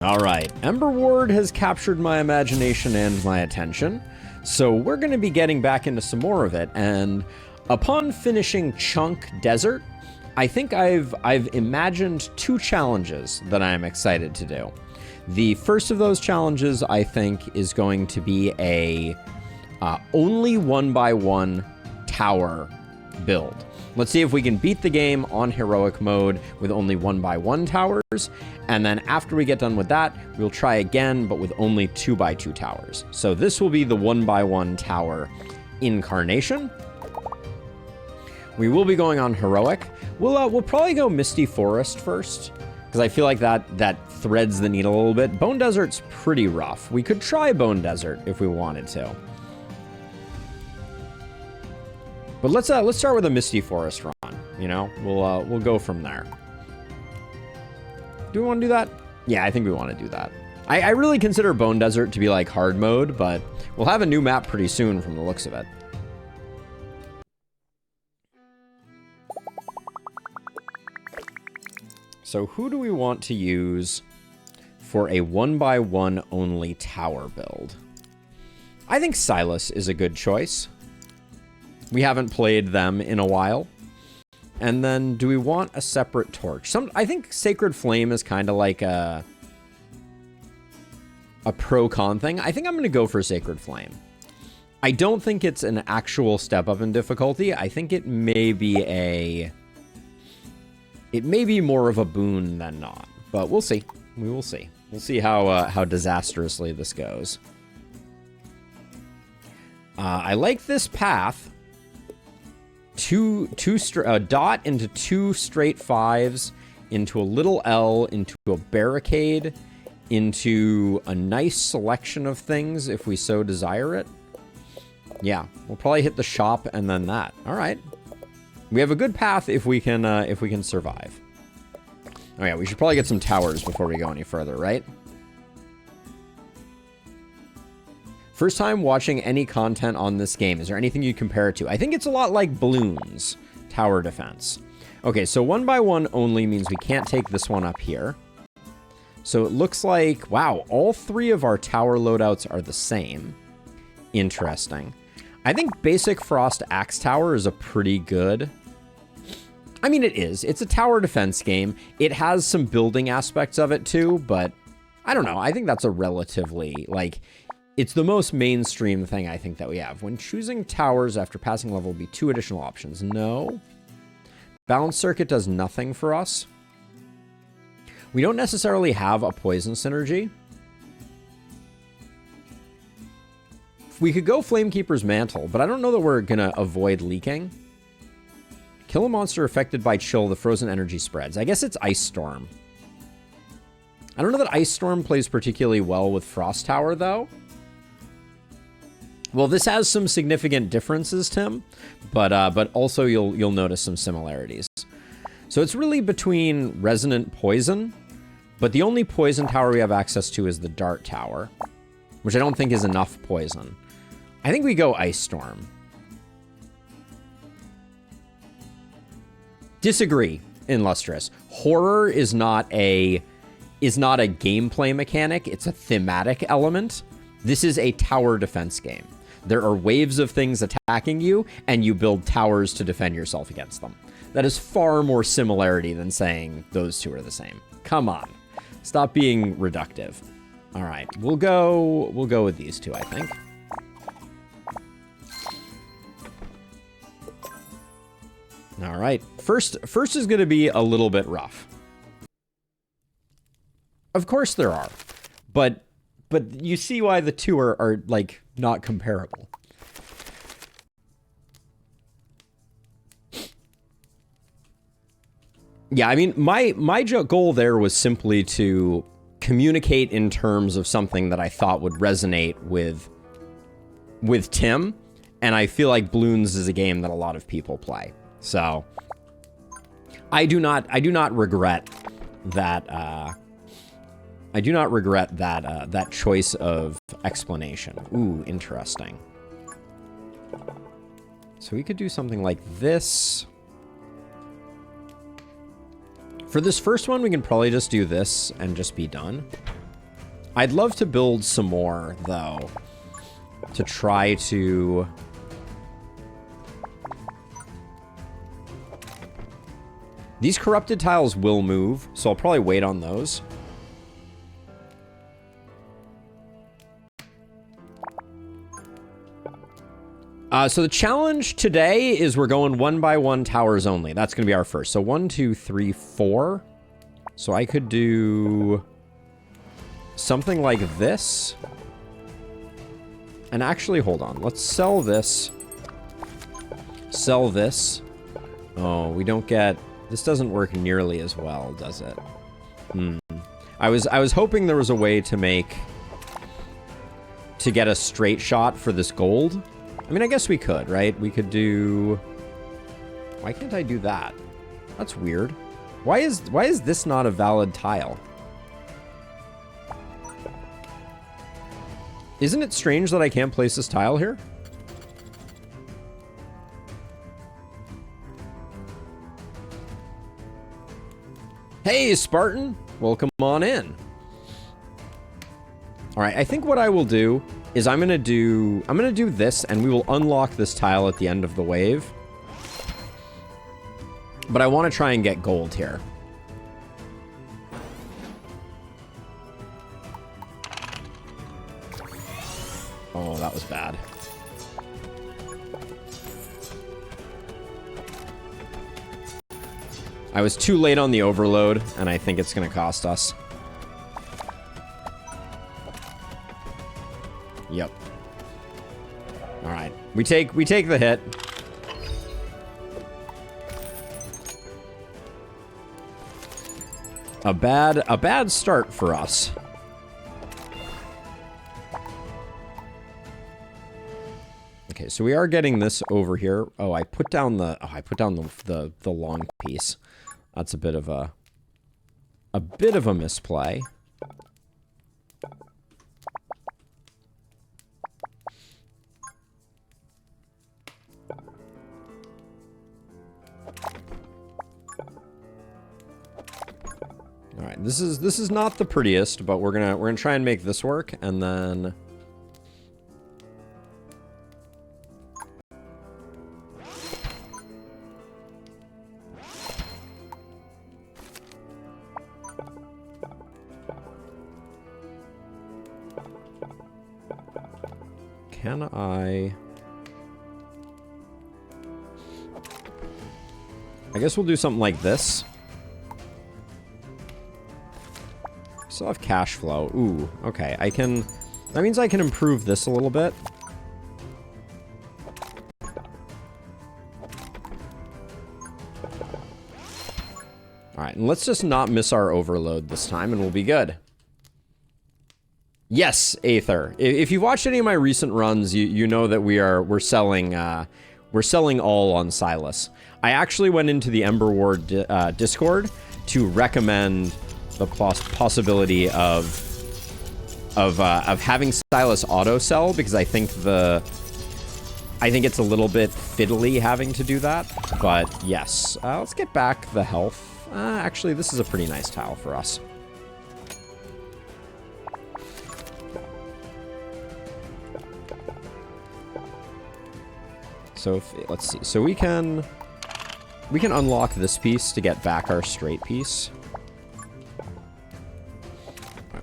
All right, Emberward has captured my imagination and my attention, so we're going to be getting back into some more of it, and upon finishing Chunk Desert, I think I've imagined two challenges that I'm excited to do. The first of those challenges, I think, is going to be a only 1x1 tower build. Let's see if we can beat the game on heroic mode with only 1x1 towers, and then after we get done with that, we'll try again, but with only 2x2 towers. So this will be the 1x1 tower incarnation. We will be going on heroic. We'll probably go Misty Forest first, because I feel like that threads the needle a little bit. Bone Desert's pretty rough. We could try Bone Desert if we wanted to. But let's start with a Misty Forest run. You know, we'll go from there. Do we want to do that? Yeah, I think we want to do that. I really consider Bone Desert to be like hard mode, but we'll have a new map pretty soon from the looks of it. So who do we want to use for a 1x1 only tower build? I think Silas is a good choice. We haven't played them in a while. And then, do we want a separate torch? I think Sacred Flame is kind of like a pro-con thing. I think I'm going to go for Sacred Flame. I don't think it's an actual step up in difficulty. I think it may be more of a boon than not. But we'll see. We will see. We'll see how disastrously this goes. I like this path. A dot into two straight fives, into a little L, into a barricade, into a nice selection of things if we so desire it. Yeah, we'll probably hit the shop and then that. All right, we have a good path if we can survive. Oh yeah, we should probably get some towers before we go any further, right? First time watching any content on this game. Is there anything you'd compare it to? I think it's a lot like Bloons tower defense. Okay, so 1x1 only means we can't take this one up here. So it looks like, wow, all three of our tower loadouts are the same. Interesting. I think basic Frost Axe Tower is a pretty good... I mean, it is. It's a tower defense game. It has some building aspects of it too, but I don't know. I think that's a relatively, like... It's the most mainstream thing I think that we have. When choosing towers after passing level will be 2 additional options. No. Balance Circuit does nothing for us. We don't necessarily have a poison synergy. We could go Flamekeeper's Mantle, but I don't know that we're going to avoid leaking. Kill a monster affected by chill, the frozen energy spreads. I guess it's Ice Storm. I don't know that Ice Storm plays particularly well with Frost Tower, though. Well, this has some significant differences, Tim, but also you'll notice some similarities. So it's really between Resonant Poison, but the only poison tower we have access to is the Dart Tower, which I don't think is enough poison. I think we go Ice Storm. Disagree, Illustrious. Horror is not a gameplay mechanic, it's a thematic element. This is a tower defense game. There are waves of things attacking you, and you build towers to defend yourself against them. That is far more similarity than saying those two are the same. Come on. Stop being reductive. All right, we'll go with these two, I think. All right, first is going to be a little bit rough. Of course there are, but you see why the two are like not comparable. Yeah, I mean, my goal there was simply to communicate in terms of something that I thought would resonate with Tim, and I feel like Bloons is a game that a lot of people play. So I do not regret that. I do not regret that choice of explanation. Ooh, interesting. So we could do something like this. For this first one, we can probably just do this and just be done. I'd love to build some more, though, to try to... These corrupted tiles will move, so I'll probably wait on those. So the challenge today is we're going 1x1 towers only. That's going to be our first. So 1, 2, 3, 4. So I could do something like this. And actually, hold on. Let's sell this. Sell this. Oh, we don't get... This doesn't work nearly as well, does it? I was hoping there was a way to make... to get a straight shot for this gold. I mean, I guess we could, right? We could do... Why can't I do that? That's weird. Why is this not a valid tile? Isn't it strange that I can't place this tile here? Hey, Spartan! Welcome on in. All right, I think what I will do is I'm gonna do this, and we will unlock this tile at the end of the wave. But I want to try and get gold here. Oh, that was bad. I was too late on the overload, and I think it's gonna cost us. Yep. All right. We take the hit. A bad start for us. Okay, so we are getting this over here. Oh, I put down the long piece. That's a bit of a misplay. All right, this is not the prettiest, but we're gonna try and make this work, and then can I guess we'll do something like this. Still have cash flow. Ooh, okay. That means I can improve this a little bit. Alright, and let's just not miss our overload this time, and we'll be good. Yes, Aether. If you've watched any of my recent runs, you know that we're selling all on Silas. I actually went into the Emberward Discord to recommend the possibility of having Silas auto sell, because I think it's a little bit fiddly having to do that. But yes, let's get back the health. Actually, this is a pretty nice tile for us. So let's see. So we can unlock this piece to get back our straight piece.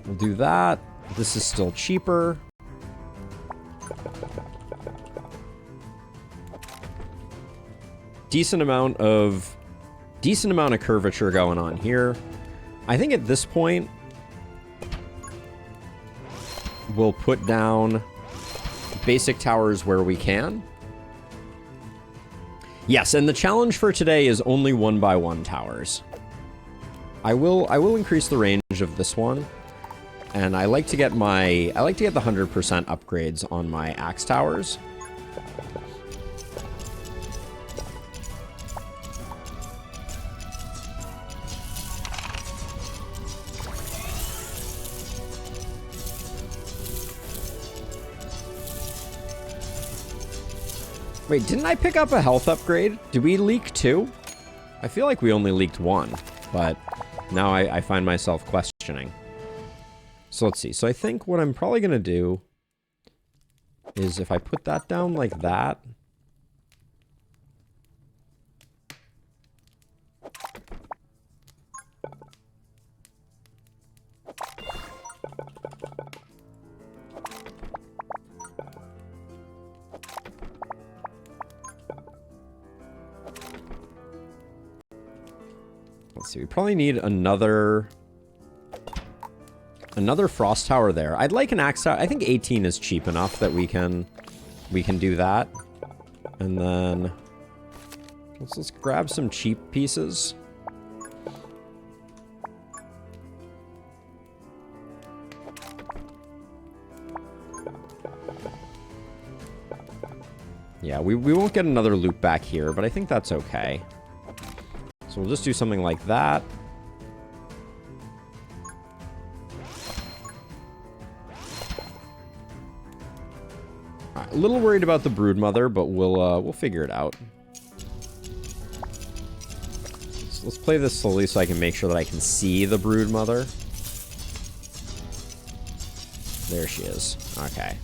We'll do that. This is still cheaper. Decent amount of curvature going on here. I think at this point we'll put down basic towers where we can. Yes, and the challenge for today is only 1x1 towers. I will increase the range of this one. And I like to get the 100% upgrades on my axe towers. Wait, didn't I pick up a health upgrade? Did we leak 2? I feel like we only leaked 1, but now I find myself questioning. So let's see. So I think what I'm probably going to do is if I put that down like that. Let's see. We probably need another frost tower there. I'd like an axe tower. I think 18 is cheap enough that we can do that. And then let's grab some cheap pieces. Yeah, we won't get another loop back here, but I think that's okay. So we'll just do something like that. A little worried about the broodmother, but we'll figure it out. So let's play this slowly so I can make sure that I can see the broodmother. There she is. Okay.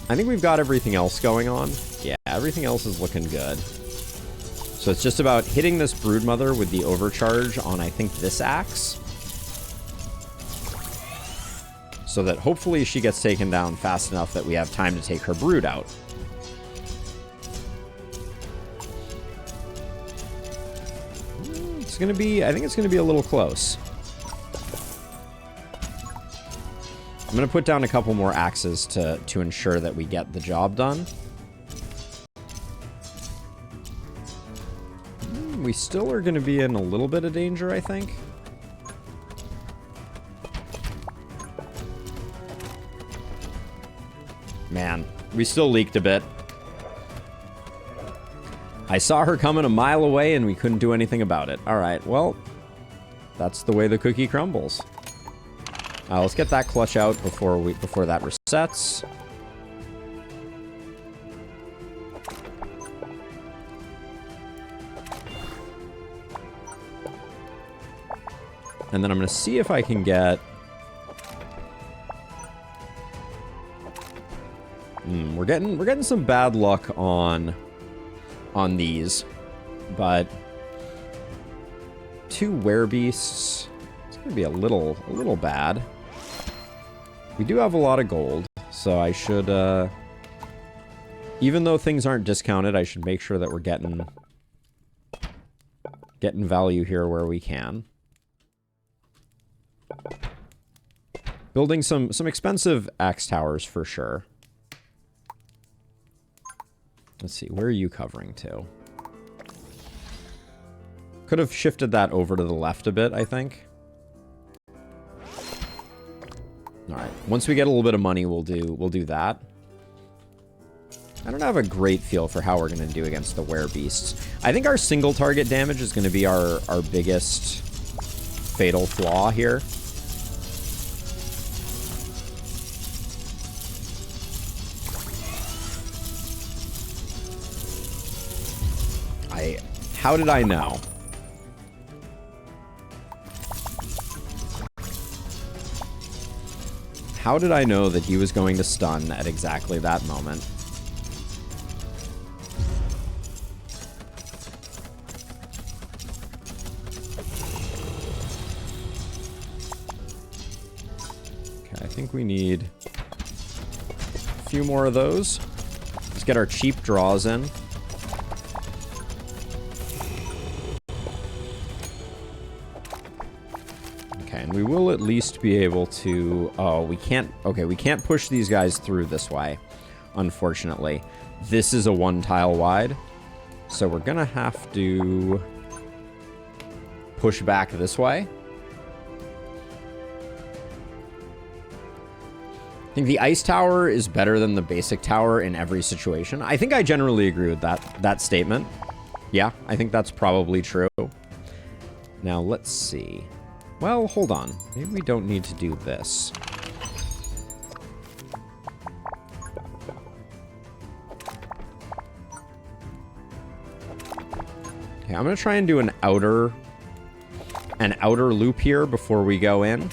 I think we've got everything else going on. Yeah, everything else is looking good. So it's just about hitting this broodmother with the overcharge on, I think, this axe. So that hopefully she gets taken down fast enough that we have time to take her brood out. It's gonna be, I think it's gonna be a little close. I'm gonna put down a couple more axes to ensure that we get the job done. We still are gonna be in a little bit of danger, I think. Man, we still leaked a bit. I saw her coming a mile away and we couldn't do anything about it. All right, well, that's the way the cookie crumbles. Let's get that clutch out before that resets. And then I'm going to see if I can get... We're getting some bad luck on these, but 2 werebeasts, it's going to be a little bad. We do have a lot of gold, so I should, even though things aren't discounted, I should make sure that we're getting value here where we can. Building some expensive axe towers for sure. Let's see, where are you covering to? Could have shifted that over to the left a bit, I think. All right, once we get a little bit of money, we'll do that. I don't have a great feel for how we're going to do against the werebeasts. I think our single target damage is going to be our biggest fatal flaw here. How did I know? How did I know that he was going to stun at exactly that moment? Okay, I think we need a few more of those. Let's get our cheap draws in. And we will at least be able to... Oh, we can't... Okay, we can't push these guys through this way, unfortunately. This is a 1 tile wide, so we're gonna have to push back this way. I think the ice tower is better than the basic tower in every situation. I think I generally agree with that statement. Yeah, I think that's probably true. Now, let's see. Well, hold on. Maybe we don't need to do this. Okay, I'm gonna try and do an outer loop here before we go in.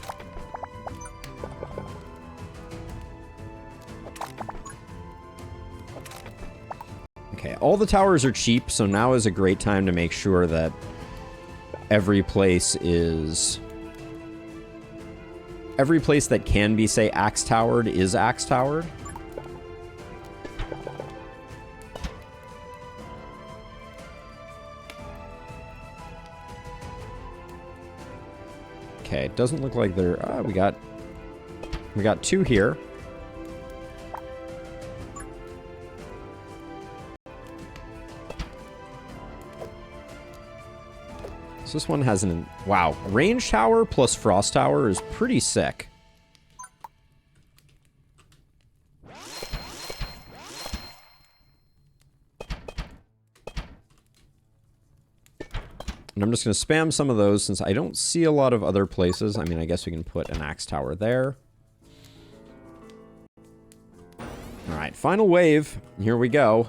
all the towers are cheap, so now is a great time to make sure that every place that can be, say, axe towered is axe towered. Okay, it doesn't look like they're... we got 2 here. So this one has an... Wow, range tower plus frost tower is pretty sick. And I'm just going to spam some of those since I don't see a lot of other places. I mean, I guess we can put an axe tower there. All right, final wave. Here we go.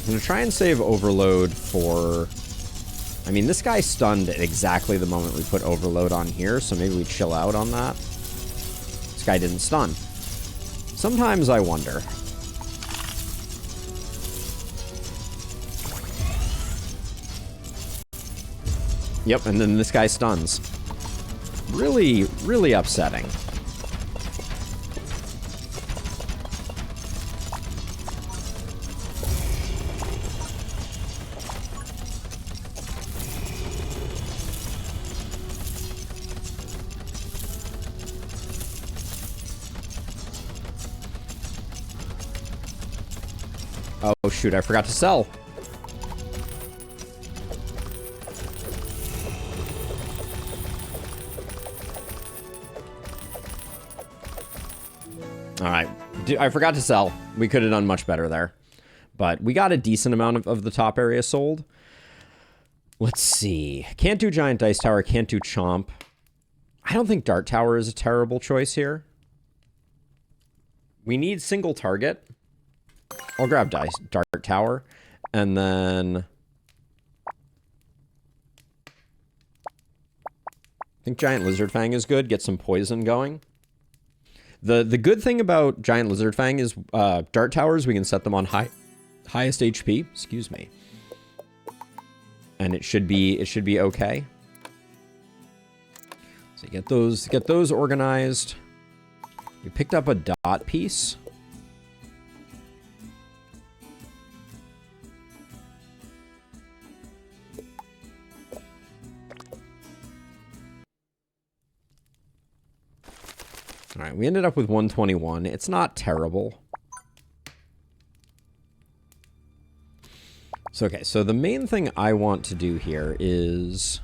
I'm going to try and save Overload for... I mean, this guy stunned at exactly the moment we put Overload on here, so maybe we chill out on that. This guy didn't stun. Sometimes I wonder. Yep, and then this guy stuns. Really, really upsetting. Oh shoot, I forgot to sell. Alright, I forgot to sell. We could have done much better there. But we got a decent amount of the top area sold. Let's see. Can't do Giant Dice Tower, can't do Chomp. I don't think Dart Tower is a terrible choice here. We need single target. I'll grab Dart Tower, and then I think Giant Lizard Fang is good. Get some poison going. The good thing about Giant Lizard Fang is Dart Towers, we can set them on highest HP. Excuse me, and it should be okay. So get those organized. We picked up a dot piece. All right, we ended up with 121. It's not terrible. So, okay, so the main thing I want to do here is...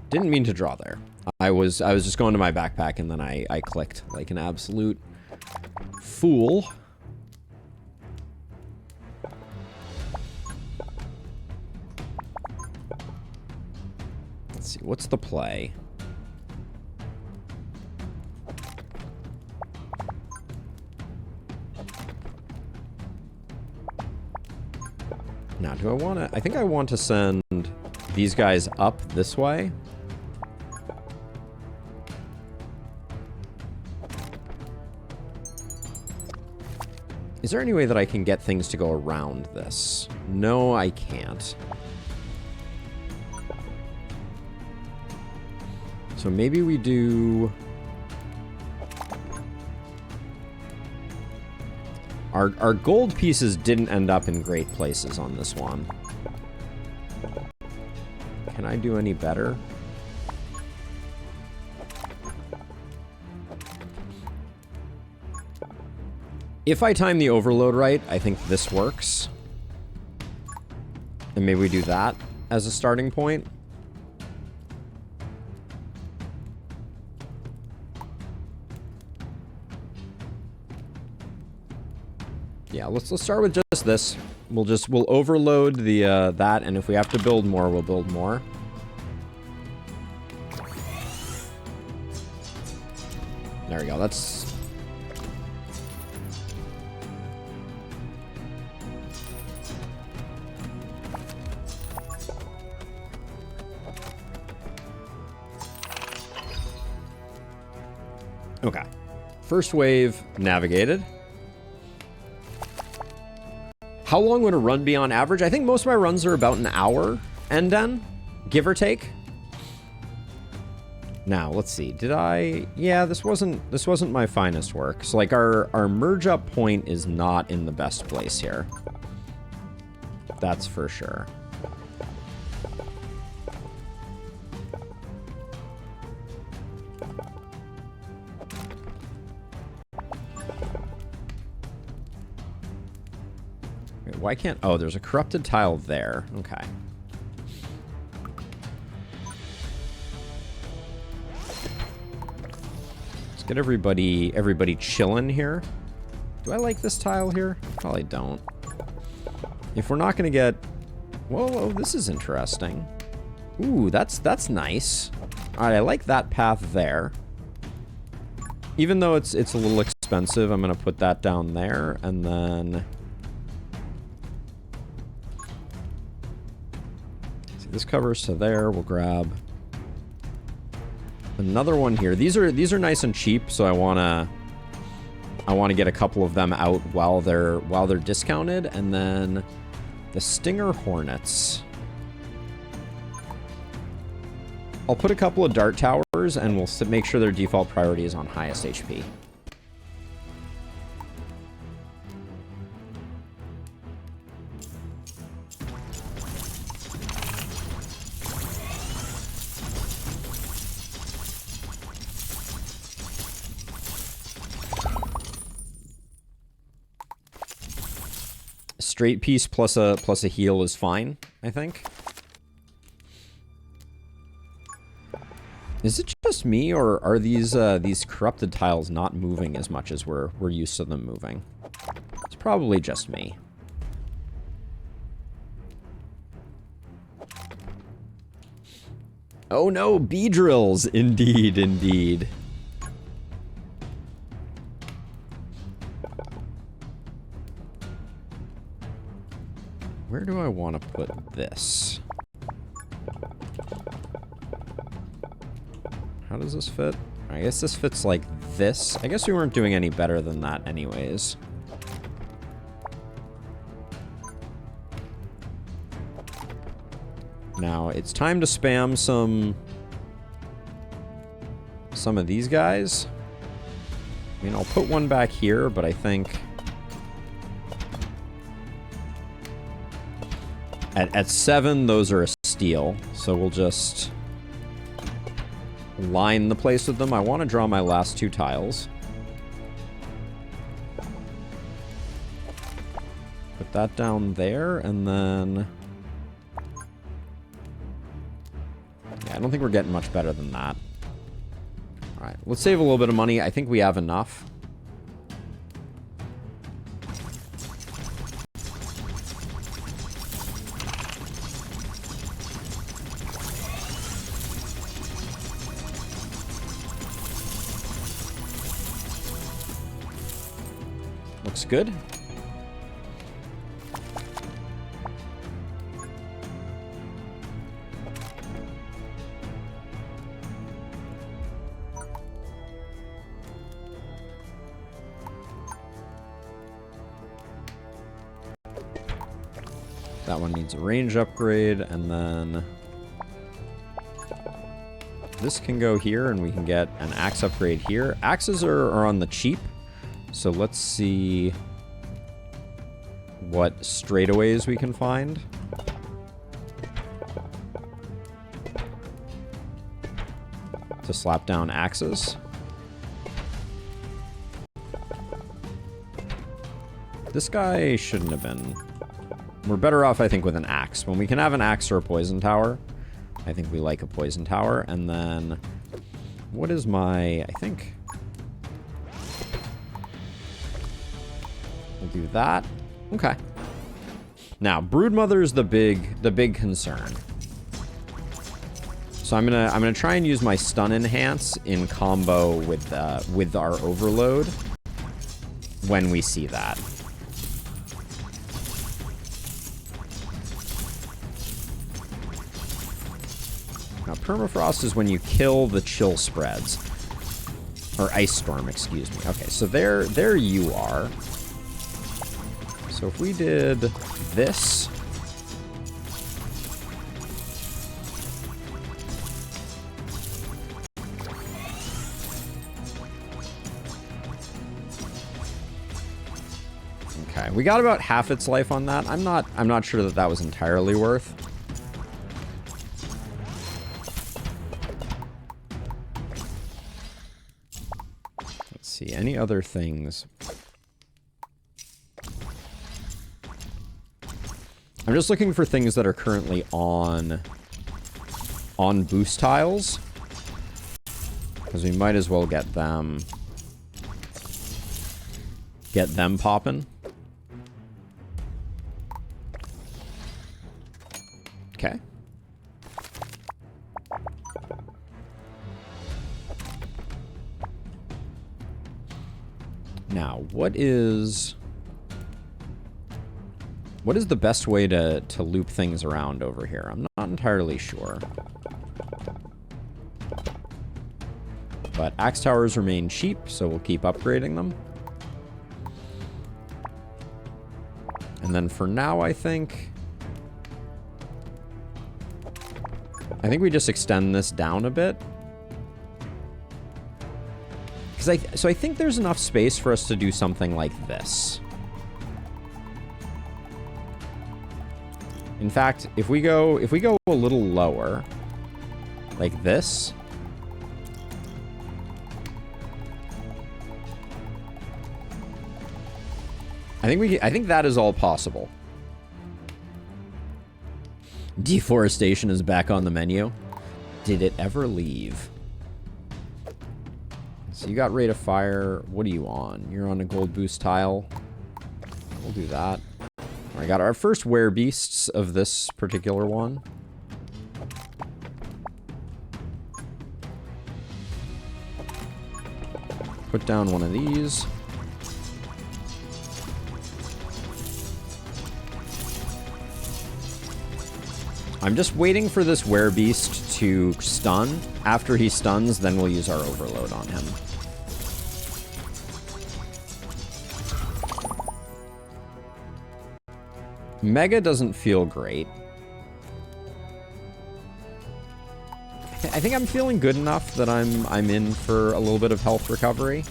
Didn't mean to draw there. I was just going to my backpack and then I clicked like an absolute fool. Let's see, what's the play? Now, do I want to... I think I want to send these guys up this way. Is there any way that I can get things to go around this? No, I can't. So maybe we do... Our gold pieces didn't end up in great places on this one. Can I do any better? If I time the overload right, I think this works. And maybe we do that as a starting point. Yeah, let's start with just this. We'll overload the that, and if we have to build more, we'll build more. There we go. That's... Okay. First wave navigated. How long would a run be on average? I think most of my runs are about an hour, and then, give or take. Now, let's see. Did I... Yeah, this wasn't my finest work. So, like, our merge up point is not in the best place here. That's for sure. Wait, why can't... Oh, there's a corrupted tile there. Okay. Get everybody chilling here. Do I like this tile here? Probably don't. If we're not gonna get... Whoa, oh, this is interesting. Ooh, that's nice. Alright, I like that path there. Even though it's a little expensive, I'm gonna put that down there, and then... See, this covers to there. We'll grab... another one here. These are nice and cheap, so I wanna get a couple of them out while they're discounted, and then the Stinger Hornets. I'll put a couple of dart towers, and we'll make sure their default priority is on highest HP. Straight piece plus a heal is fine, I think. Is it just me, or are these corrupted tiles not moving as much as we're used to them moving? It's probably just me. Oh no, bee drills! Indeed, indeed. Where do I want to put this? How does this fit? I guess this fits like this. I guess we weren't doing any better than that anyways. Now, it's time to spam some of these guys. I mean, I'll put one back here, but I think... At 7, those are a steal, so we'll just line the place with them. I want to draw my last 2 tiles. Put that down there, and then... Yeah, I don't think we're getting much better than that. Alright, let's save a little bit of money. I think we have enough. Looks good. That one needs a range upgrade, and then this can go here, and we can get an axe upgrade here. Axes are on the cheap. So let's see what straightaways we can find. To slap down axes. This guy shouldn't have been... We're better off, I think, with an axe. When we can have an axe or a poison tower, I think we like a poison tower. And then, what is my... I think... We'll do that. Okay. Now, Broodmother is the big concern. So I'm gonna try and use my stun enhance in combo with our overload when we see that. Now, permafrost is when you kill the chill spreads. Or ice storm, excuse me. Okay, so there you are. So if we did this. Okay, we got about half its life on that. I'm not sure that that was entirely worth. Let's see, any other things? I'm just looking for things that are currently on boost tiles, because we might as well get them popping. Okay. Now, what is the best way to loop things around over here? I'm not entirely sure. But axe towers remain cheap, so we'll keep upgrading them. And then for now, I think we just extend this down a bit. So I think there's enough space for us to do something like this. In fact, if we go a little lower, like this. I think that is all possible. Deforestation is back on the menu. Did it ever leave? So you got rate of fire. What are you on? You're on a gold boost tile. We'll do that. I got our first werebeasts of this particular one. Put down one of these. I'm just waiting for this werebeast to stun. After he stuns, then we'll use our overload on him. Mega doesn't feel great. I think I'm feeling good enough that I'm in for a little bit of health recovery.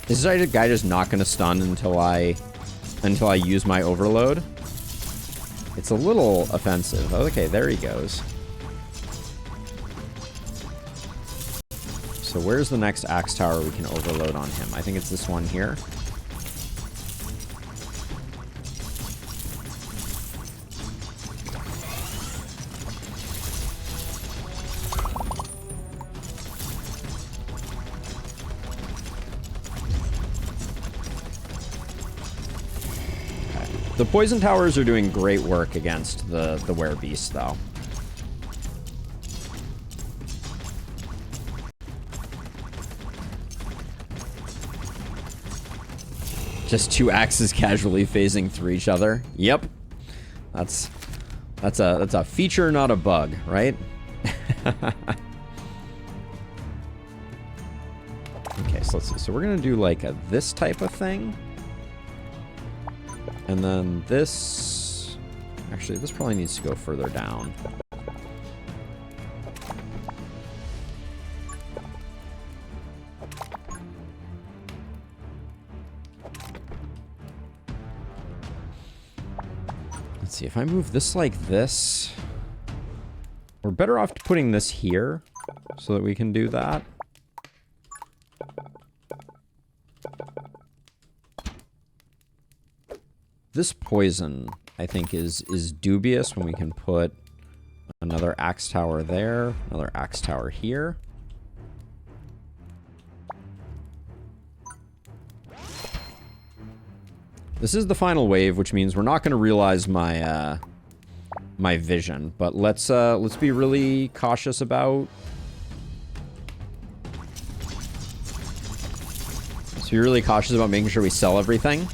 Is this guy just not going to stun until I use my overload? It's a little offensive. Okay, there he goes. So where's the next axe tower we can overload on him? I think it's this one here. The poison towers are doing great work against the werebeasts, though. Just two axes casually phasing through each other. Yep, that's a feature, not a bug, right? Okay, so let's see. So we're gonna do like this type of thing. And then this... Actually, this probably needs to go further down. Let's see, if I move this like this... We're better off putting this here so that we can do that. This poison, I think, is dubious when we can put another axe tower there, another axe tower here. This is the final wave, which means we're not going to realize my my vision, but let's be really cautious about. So you're really cautious about making sure we sell everything.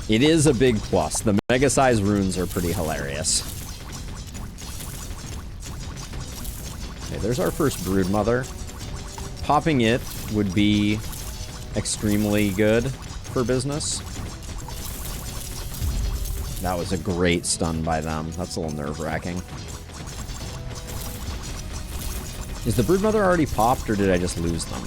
It is a big plus. The mega size runes are pretty hilarious. Okay, there's our first broodmother. Popping it would be extremely good for business. That was a great stun by them. That's a little nerve-wracking. Is the broodmother already popped, or did I just lose them?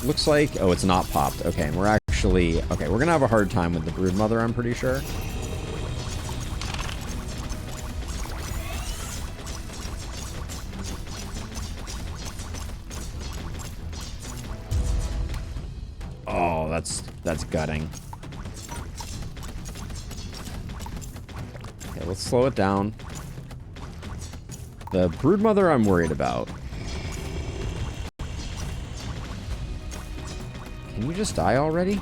Looks like... Oh, it's not popped. Okay, and we're actually... Okay, we're gonna have a hard time with the broodmother, I'm pretty sure. Oh, that's gutting. Okay, let's slow it down. The broodmother I'm worried about. Can you just die already?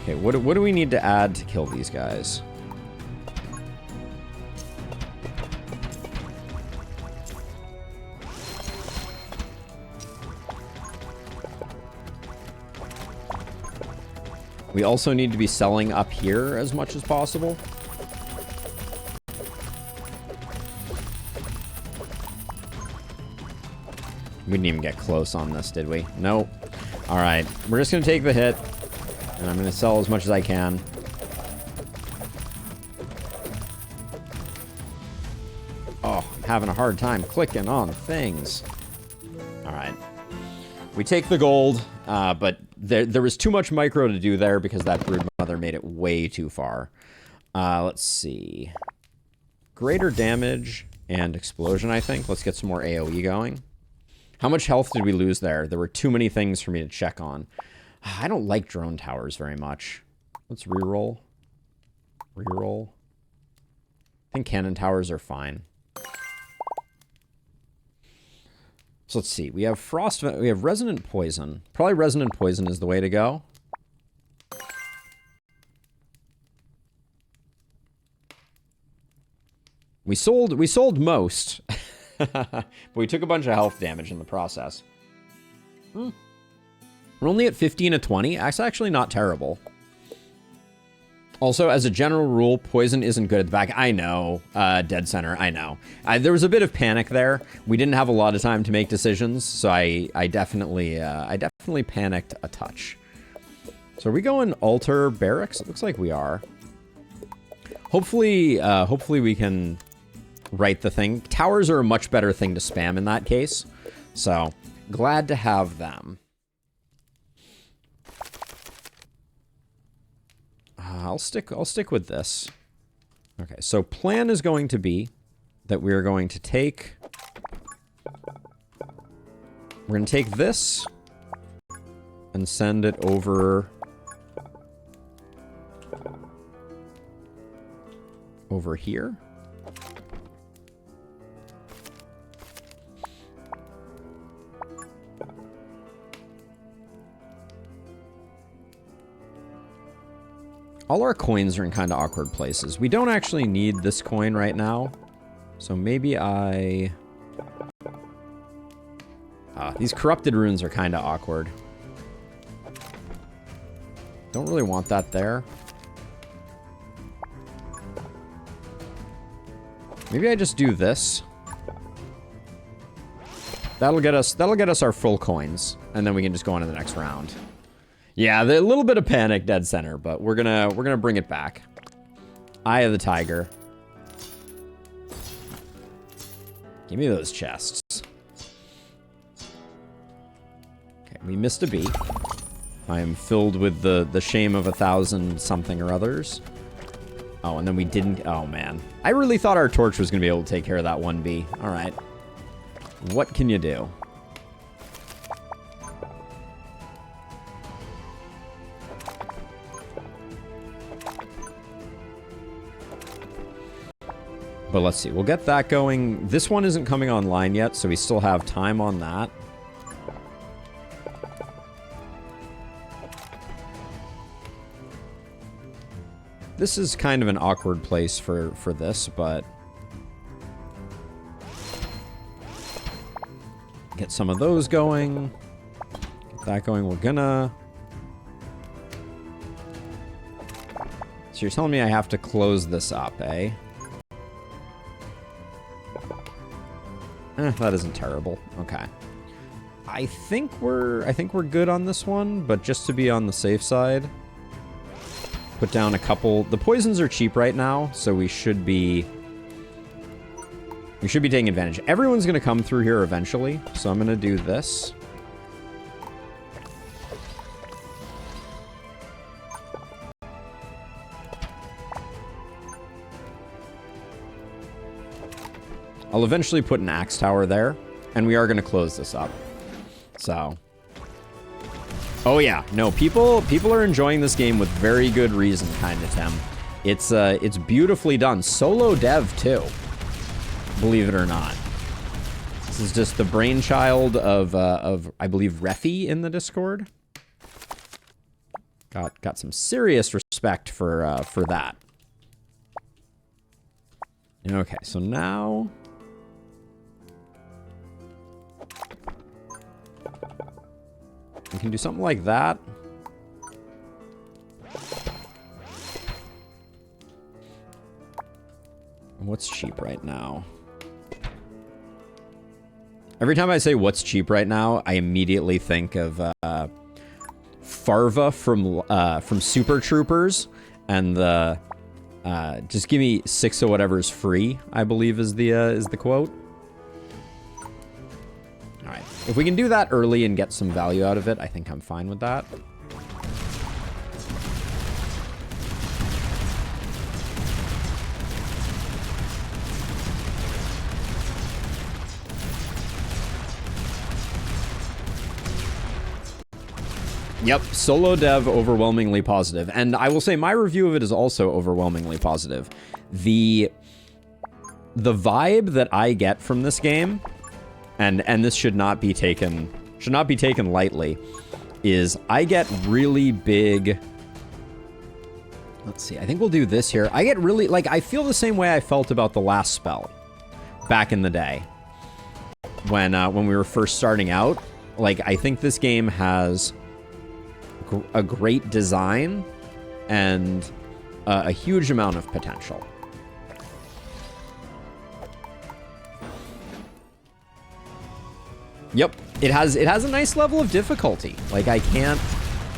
Okay, what do we need to add to kill these guys? We also need to be selling up here as much as possible. We didn't even get close on this, did we? Nope. All right, we're just going to take the hit, and I'm going to sell as much as I can. Oh, I'm having a hard time clicking on things. All right. We take the gold, but there was too much micro to do there because that broodmother made it way too far. Let's see. Greater damage and explosion, I think. Let's get some more AoE going. How much health did we lose there? There were too many things for me to check on. I don't like drone towers very much. Let's reroll. Reroll. I think cannon towers are fine. So let's see. We have frost. We have resonant poison. Probably resonant poison is the way to go. We sold most, but we took a bunch of health damage in the process. We're only at 15 to 20. That's actually not terrible. Also, as a general rule, poison isn't good at the back. I know, dead center, I know. There was a bit of panic there. We didn't have a lot of time to make decisions, so I definitely panicked a touch. So are we going altar barracks? It looks like we are. Hopefully we can right the thing. Towers are a much better thing to spam in that case. So glad to have them. I'll stick with this. Okay, so plan is going to be that we're going to take... We're going to take this and send it over here. All our coins are in kind of awkward places. We don't actually need this coin right now. So maybe I... these corrupted runes are kind of awkward. Don't really want that there. Maybe I just do this. That'll get us our full coins, and then we can just go on to the next round. Yeah, a little bit of panic dead center, but we're gonna bring it back. Eye of the Tiger. Give me those chests. Okay, we missed a beat. I am filled with the shame of 1,000 something or others. Oh, and then we didn't... Oh, man. I really thought our torch was going to be able to take care of that 1B. All right. What can you do? But let's see. We'll get that going. This one isn't coming online yet, so we still have time on that. This is kind of an awkward place for this, but... Get some of those going. Get that going. We're gonna So you're telling me I have to close this up, eh? That isn't terrible. Okay. I think we're good on this one, but just to be on the safe side, put down a couple. The poisons are cheap right now, so we should be taking advantage. Everyone's going to come through here eventually, so I'm going to do this. I'll eventually put an axe tower there, and we are going to close this up. So, oh yeah, no, people are enjoying this game with very good reason, kind of, Tim. It's beautifully done. Solo dev too, believe it or not. This is just the brainchild of I believe Refi in the Discord. Got some serious respect for that. Okay, so now we can do something like that. What's cheap right now? Every time I say what's cheap right now, I immediately think of Farva from Super Troopers, and the just give me 6 of whatever's free, I believe is the quote. All right, if we can do that early and get some value out of it, I think I'm fine with that. Yep, solo dev, overwhelmingly positive. And I will say my review of it is also overwhelmingly positive. The vibe that I get from this game, and this should not be taken lightly, is I get really big. Let's see, I think we'll do this here. I get really, like, I feel the same way I felt about the last spell back in the day when we were first starting out. Like, I think this game has a great design and a huge amount of potential. Yep, it has a nice level of difficulty. Like, I can't,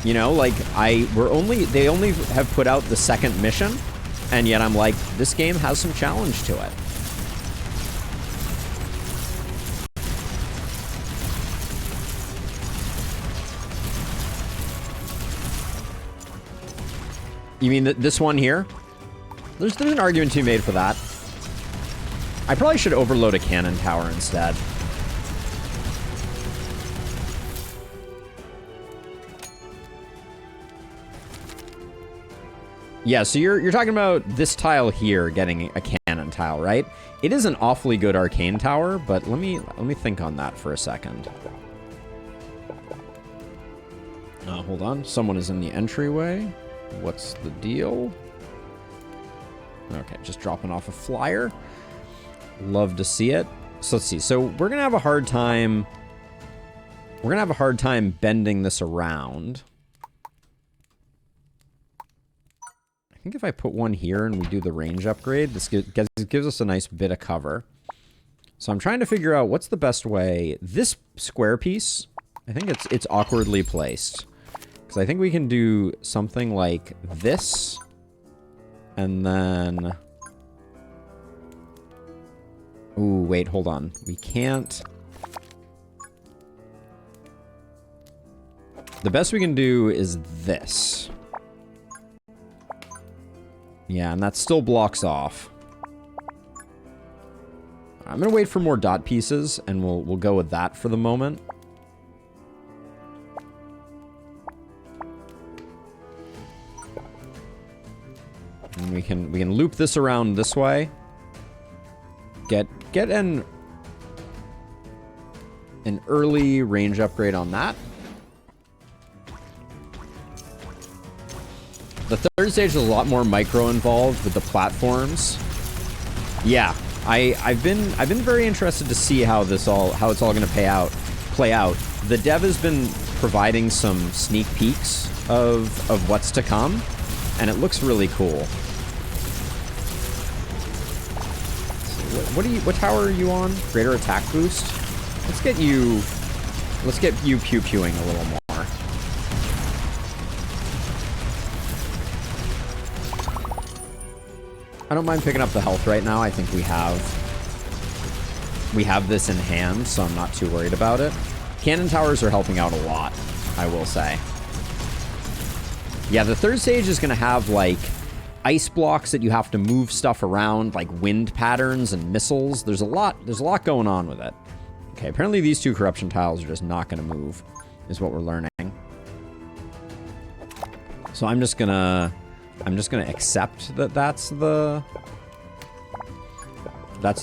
you know, like, they only have put out the second mission, and yet I'm like, this game has some challenge to it. You mean this one here? There's an argument to be made for that. I probably should overload a cannon tower instead. Yeah, so you're talking about this tile here getting a cannon tile, right? It is an awfully good arcane tower, but let me think on that for a second. Hold on. Someone is in the entryway. What's the deal? Okay, just dropping off a flyer. Love to see it. So let's see. So we're gonna have a hard time. We're gonna have a hard time bending this around. I think if I put one here and we do the range upgrade, this gives us a nice bit of cover. So I'm trying to figure out what's the best way. This square piece, I think it's awkwardly placed. Because I think we can do something like this, and then... Ooh, wait, hold on. We can't... The best we can do is this. Yeah, and that still blocks off. I'm gonna wait for more dot pieces, and we'll go with that for the moment. And we can loop this around this way. Get an early range upgrade on that. The third stage is a lot more micro involved with the platforms. Yeah, I've been very interested to see how it's all going to play out. The dev has been providing some sneak peeks of what's to come. and it looks really cool. What tower are you on? Greater attack boost? Let's get you pew-pewing a little more. I don't mind picking up the health right now. I think we have this in hand, so I'm not too worried about it. Cannon towers are helping out a lot, I will say. Yeah, the third stage is going to have, like, ice blocks that you have to move stuff around, like wind patterns and missiles. There's a lot going on with it. Okay, apparently these two corruption tiles are just not going to move, is what we're learning. So I'm just gonna accept that that's the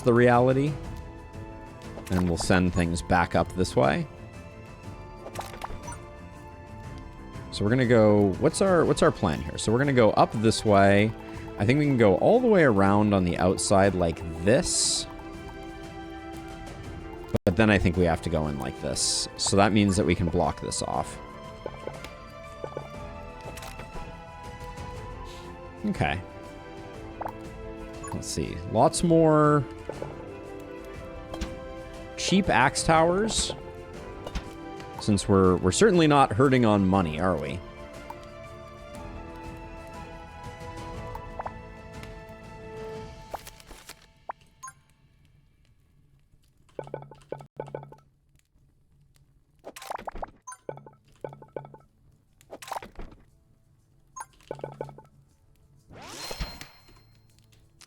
reality, and we'll send things back up this way. So we're gonna go, what's our plan here? So we're gonna go up this way. I think we can go all the way around on the outside like this. But then I think we have to go in like this. So that means that we can block this off. Okay. Let's see. Lots more cheap axe towers. Since we're certainly not hurting on money, are we?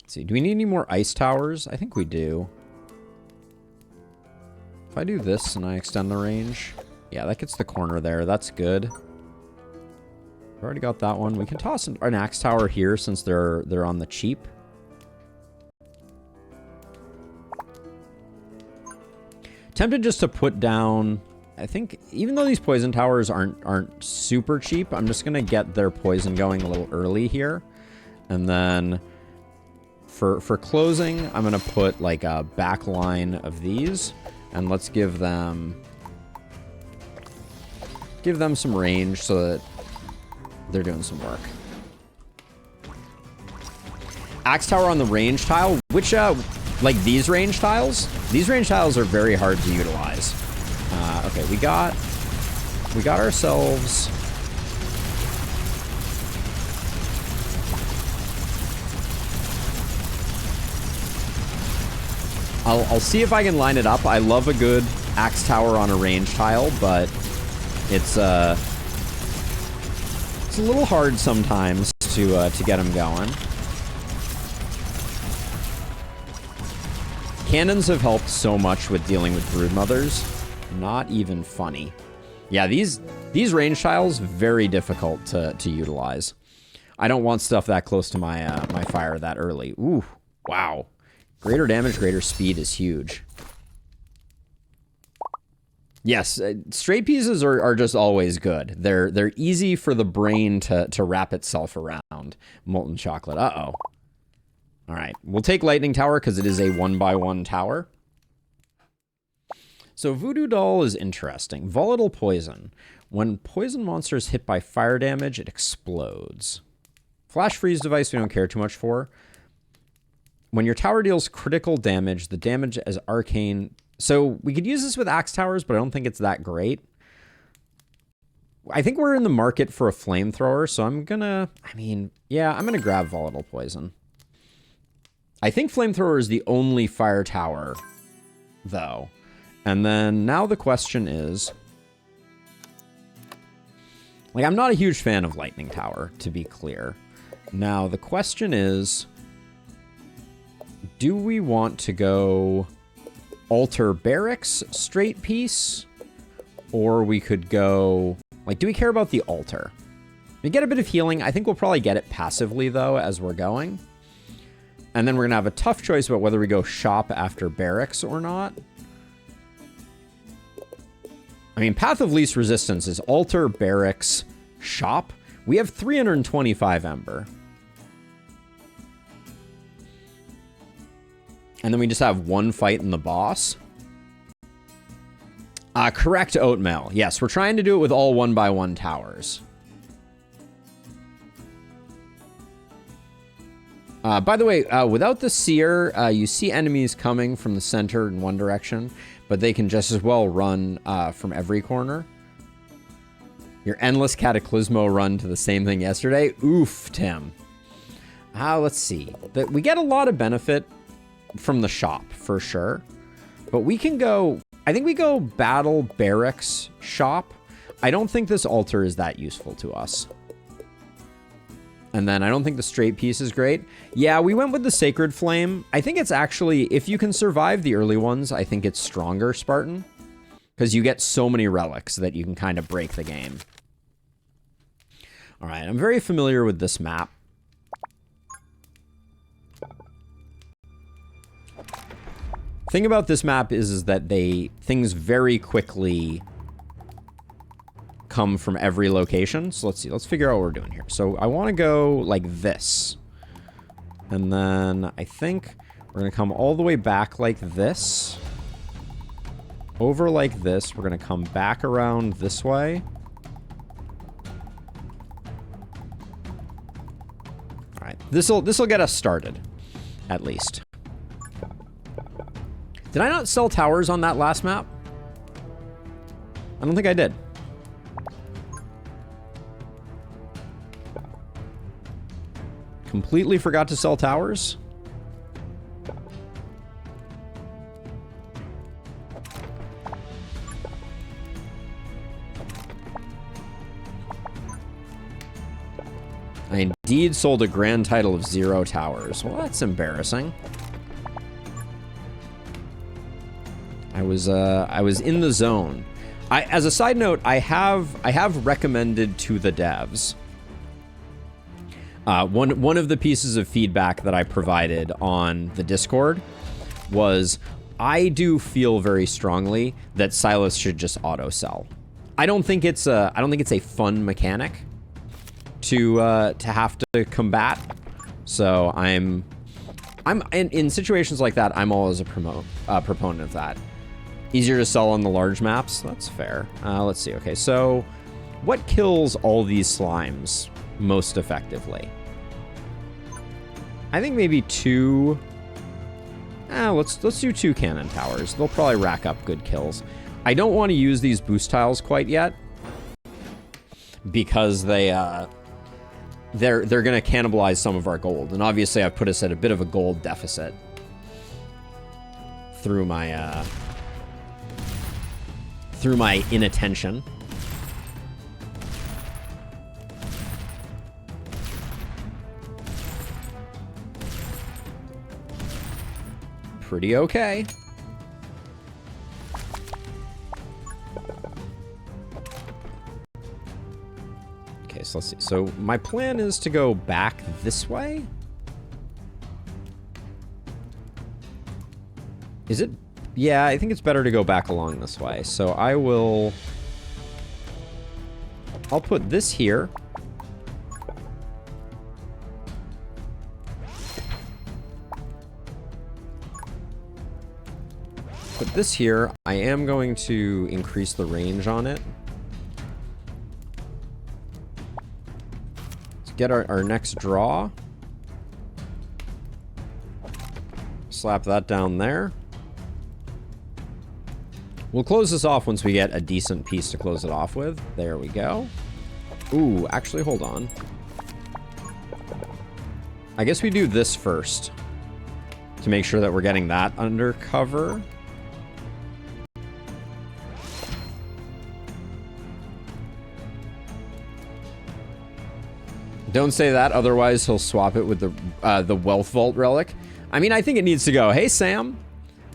Let's see, do we need any more ice towers? I think we do. If I do this and I extend the range... Yeah, that gets the corner there. That's good. I've already got that one. We can toss an axe tower here since they're on the cheap. Tempted just to put down... I think even though these poison towers aren't super cheap, I'm just gonna get their poison going a little early here. And then for closing, I'm gonna put like a back line of these. And let's give them some range so that they're doing some work. Axe tower on the range tile, which, like these range tiles? These range tiles are very hard to utilize. Okay, we got ourselves... I'll see if I can line it up. I love a good axe tower on a range tile, but it's a little hard sometimes to get them going. Cannons have helped so much with dealing with broodmothers. Not even funny. Yeah, these range tiles very difficult to utilize. I don't want stuff that close to my my fire that early. Ooh, wow. Greater damage, greater speed is huge. Yes, straight pieces are just always good. They're easy for the brain to wrap itself around. Molten chocolate. Uh-oh. All right, we'll take Lightning Tower because it is a 1x1 tower. So Voodoo Doll is interesting. Volatile poison. When poison monsters hit by fire damage, it explodes. Flash freeze device we don't care too much for. When your tower deals critical damage, the damage as arcane... So we could use this with axe towers, but I don't think it's that great. I think we're in the market for a flamethrower, so I'm gonna... I mean, yeah, I'm gonna grab Volatile Poison. I think flamethrower is the only fire tower, though. And then now the question is... Like, I'm not a huge fan of Lightning Tower, to be clear. Now, the question is... Do we want to go alter barracks straight piece? Or we could go... Like, do we care about the altar? We get a bit of healing. I think we'll probably get it passively, though, as we're going. And then we're going to have a tough choice about whether we go shop after barracks or not. I mean, Path of Least Resistance is altar, barracks, shop. We have 325 Ember. And then we just have one fight in the boss. Correct, Oatmeal. Yes, we're trying to do it with all 1x1 towers. By the way, without the seer, you see enemies coming from the center in one direction, but they can just as well run from every corner. Your endless Cataclysmo run to the same thing yesterday? Oof, Tim. Let's see. We get a lot of benefit from the shop, for sure. But we can go... I think we go Battle Barracks shop. I don't think this altar is that useful to us. And then I don't think the straight piece is great. Yeah, we went with the Sacred Flame. I think it's actually... If you can survive the early ones, I think it's stronger, Spartan. Because you get so many relics that you can kind of break the game. All right, I'm very familiar with this map. Thing about this map is that things very quickly come from every location. So let's see. Let's figure out what we're doing here. So I want to go like this. And then I think we're going to come all the way back like this. Over like this. We're going to come back around this way. All right. This'll get us started, at least. Did I not sell towers on that last map? I don't think I did. Completely forgot to sell towers. I indeed sold a grand title of 0 towers. Well, that's embarrassing. I was in the zone. As a side note, I have recommended to the devs. One of the pieces of feedback that I provided on the Discord was I do feel very strongly that Silas should just auto sell. I don't think it's a fun mechanic to have to combat. So I'm in situations like that. I'm always a proponent of that. Easier to sell on the large maps. That's fair. Let's see. Okay, so what kills all these slimes most effectively? I think maybe 2. Let's do 2 cannon towers. They'll probably rack up good kills. I don't want to use these boost tiles quite yet because they're going to cannibalize some of our gold, and obviously I've put us at a bit of a gold deficit through my inattention. Pretty okay. Okay, so let's see. So my plan is to go back this way. Is it? Yeah, I think it's better to go back along this way. So I'll put this here. Put this here. I am going to increase the range on it. Let's get our next draw. Slap that down there. We'll close this off once we get a decent piece to close it off with. There we go. Ooh, actually, hold on. I guess we do this first to make sure that we're getting that under cover. Don't say that, otherwise he'll swap it with the Wealth Vault relic. I mean, I think it needs to go. Hey, Sam.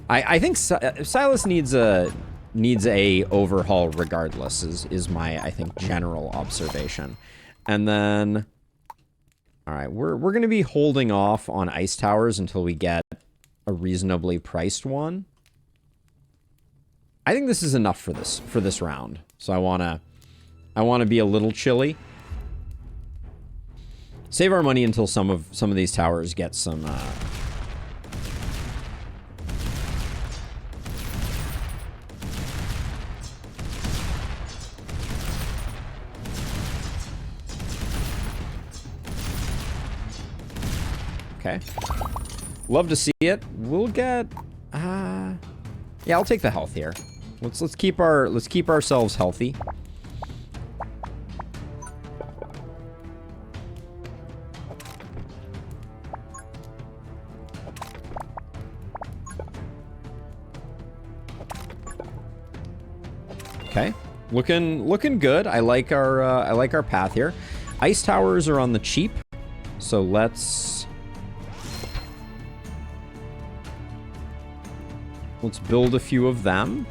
I think Silas needs a overhaul regardless is my, I think, general observation. And then, all right, we're going to be holding off on ice towers until we get a reasonably priced one. I think this is enough for this round. So I want to be a little chilly. Save our money until some of these towers get some Okay. Love to see it. We'll get... yeah, I'll take the health here. Let's keep ourselves healthy. Okay, looking good. I like our path here. Ice towers are on the cheap, so let's build a few of them.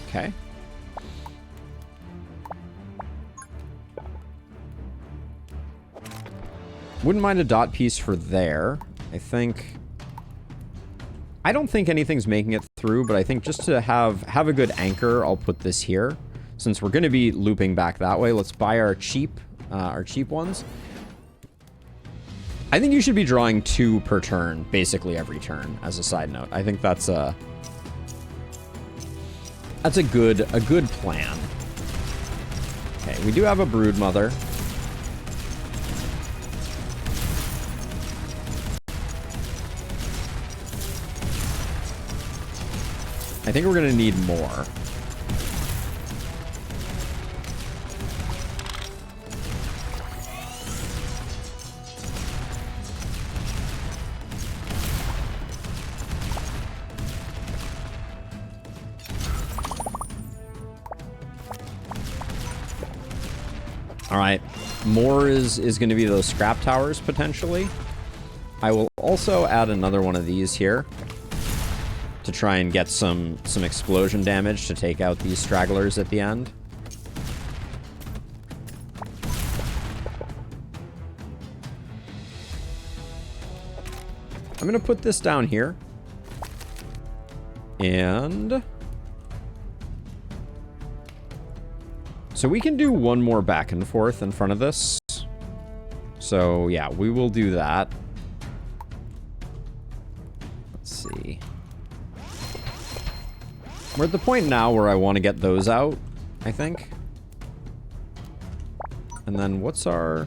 Okay. Wouldn't mind a dot piece for there. I don't think anything's making it through, but I think just to have a good anchor, I'll put this here. Since we're going to be looping back that way, let's buy our cheap ones. I think you should be drawing 2 per turn, basically every turn, as a side note. I think that's a good plan. Okay, we do have a brood mother. I think we're going to need more. All right, more is going to be those scrap towers potentially. I will also add another one of these here to try and get some explosion damage to take out these stragglers at the end. I'm going to put this down here. And so we can do one more back and forth in front of this. So yeah, we will do that. Let's see. We're at the point now where I want to get those out, I think. And then what's our...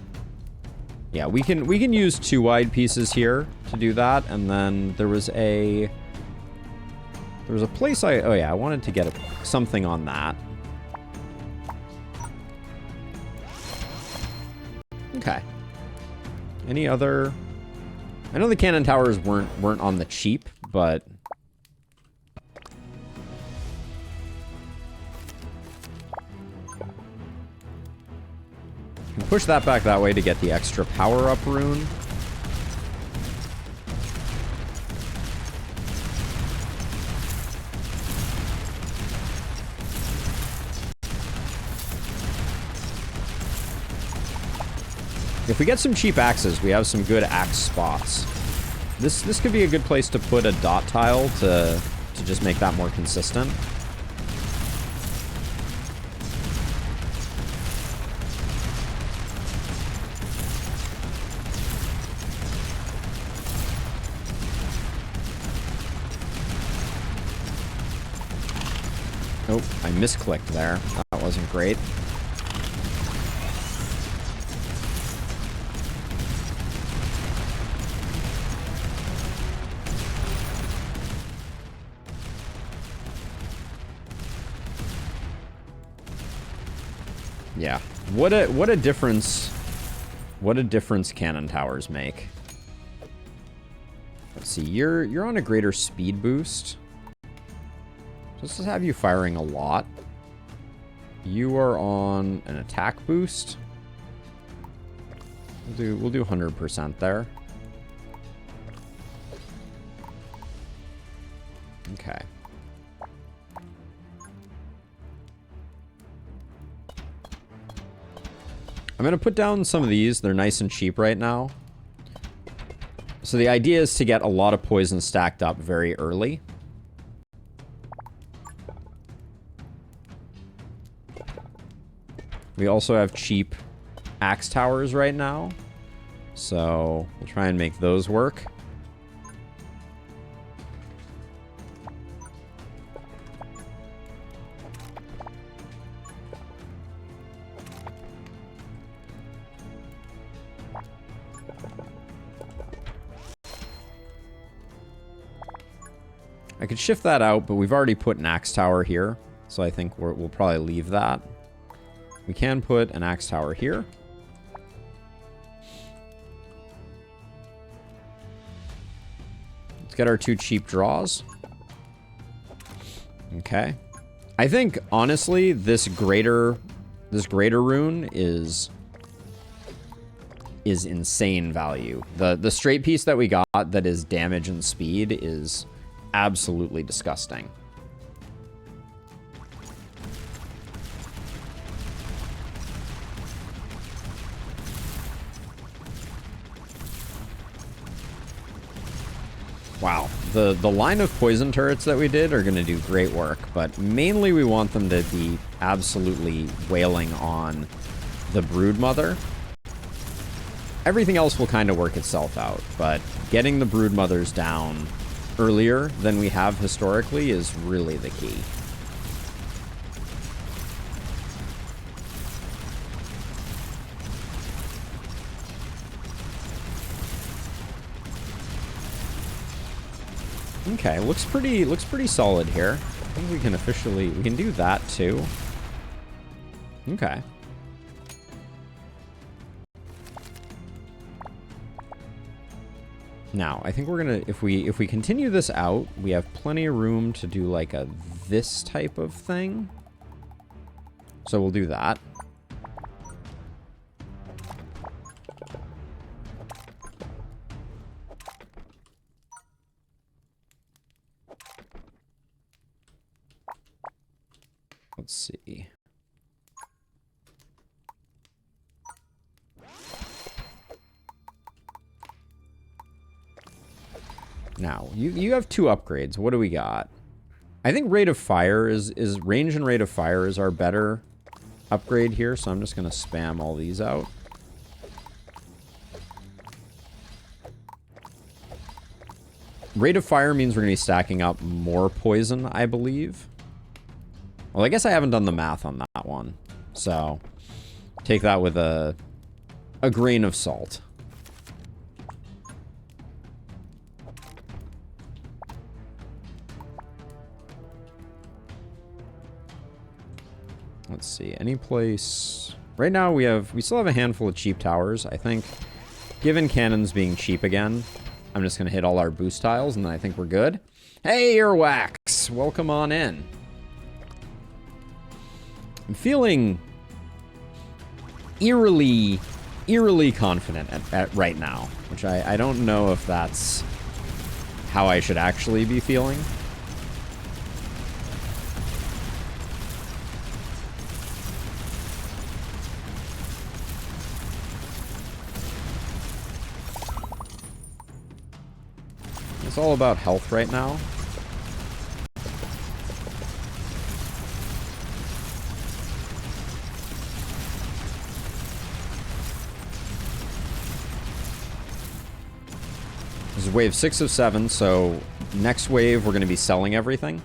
Yeah, we can use 2 wide pieces here to do that. And then there was a place oh yeah, I wanted to get something on that. Okay. Any other... I know the cannon towers weren't on the cheap, but... Push that back that way to get the extra power-up rune. If we get some cheap axes, we have some good axe spots. This could be a good place to put a dot tile to just make that more consistent. Oh, I misclicked there. That wasn't great. Yeah. What a difference cannon towers make. Let's see. You're on a greater speed boost. Just to have you firing a lot. You are on an attack boost. We'll do 100% there. Okay. I'm gonna put down some of these. They're nice and cheap right now. So the idea is to get a lot of poison stacked up very early. We also have cheap axe towers right now, so we'll try and make those work. I could shift that out, but we've already put an axe tower here. So I think we'll probably leave that. We can put an axe tower here. Let's get our 2 cheap draws. Okay. I think, honestly, this greater rune is insane value. The straight piece that we got that is damage and speed is absolutely disgusting. Wow, the line of poison turrets that we did are going to do great work, but mainly we want them to be absolutely wailing on the Broodmother. Everything else will kind of work itself out, but getting the Broodmothers down earlier than we have historically is really the key. Okay, looks pretty solid here. I think we can do that too. Okay. Now, I think we're gonna, if we continue this out, we have plenty of room to do like this type of thing. So we'll do that. Let's see. Now, you have 2 upgrades. What do we got? I think rate of fire is range and rate of fire is our better upgrade here, so I'm just going to spam all these out. Rate of fire means we're going to be stacking up more poison, I believe. Well, I guess I haven't done the math on that one, so take that with a grain of salt. Let's see, any place... Right now we still have a handful of cheap towers. I think, given cannons being cheap again, I'm just going to hit all our boost tiles, and then I think we're good. Hey, Earwax! Welcome on in. I'm feeling eerily confident at right now, which I don't know if that's how I should actually be feeling. It's all about health right now. This is wave 6 of 7, so next wave we're going to be selling everything.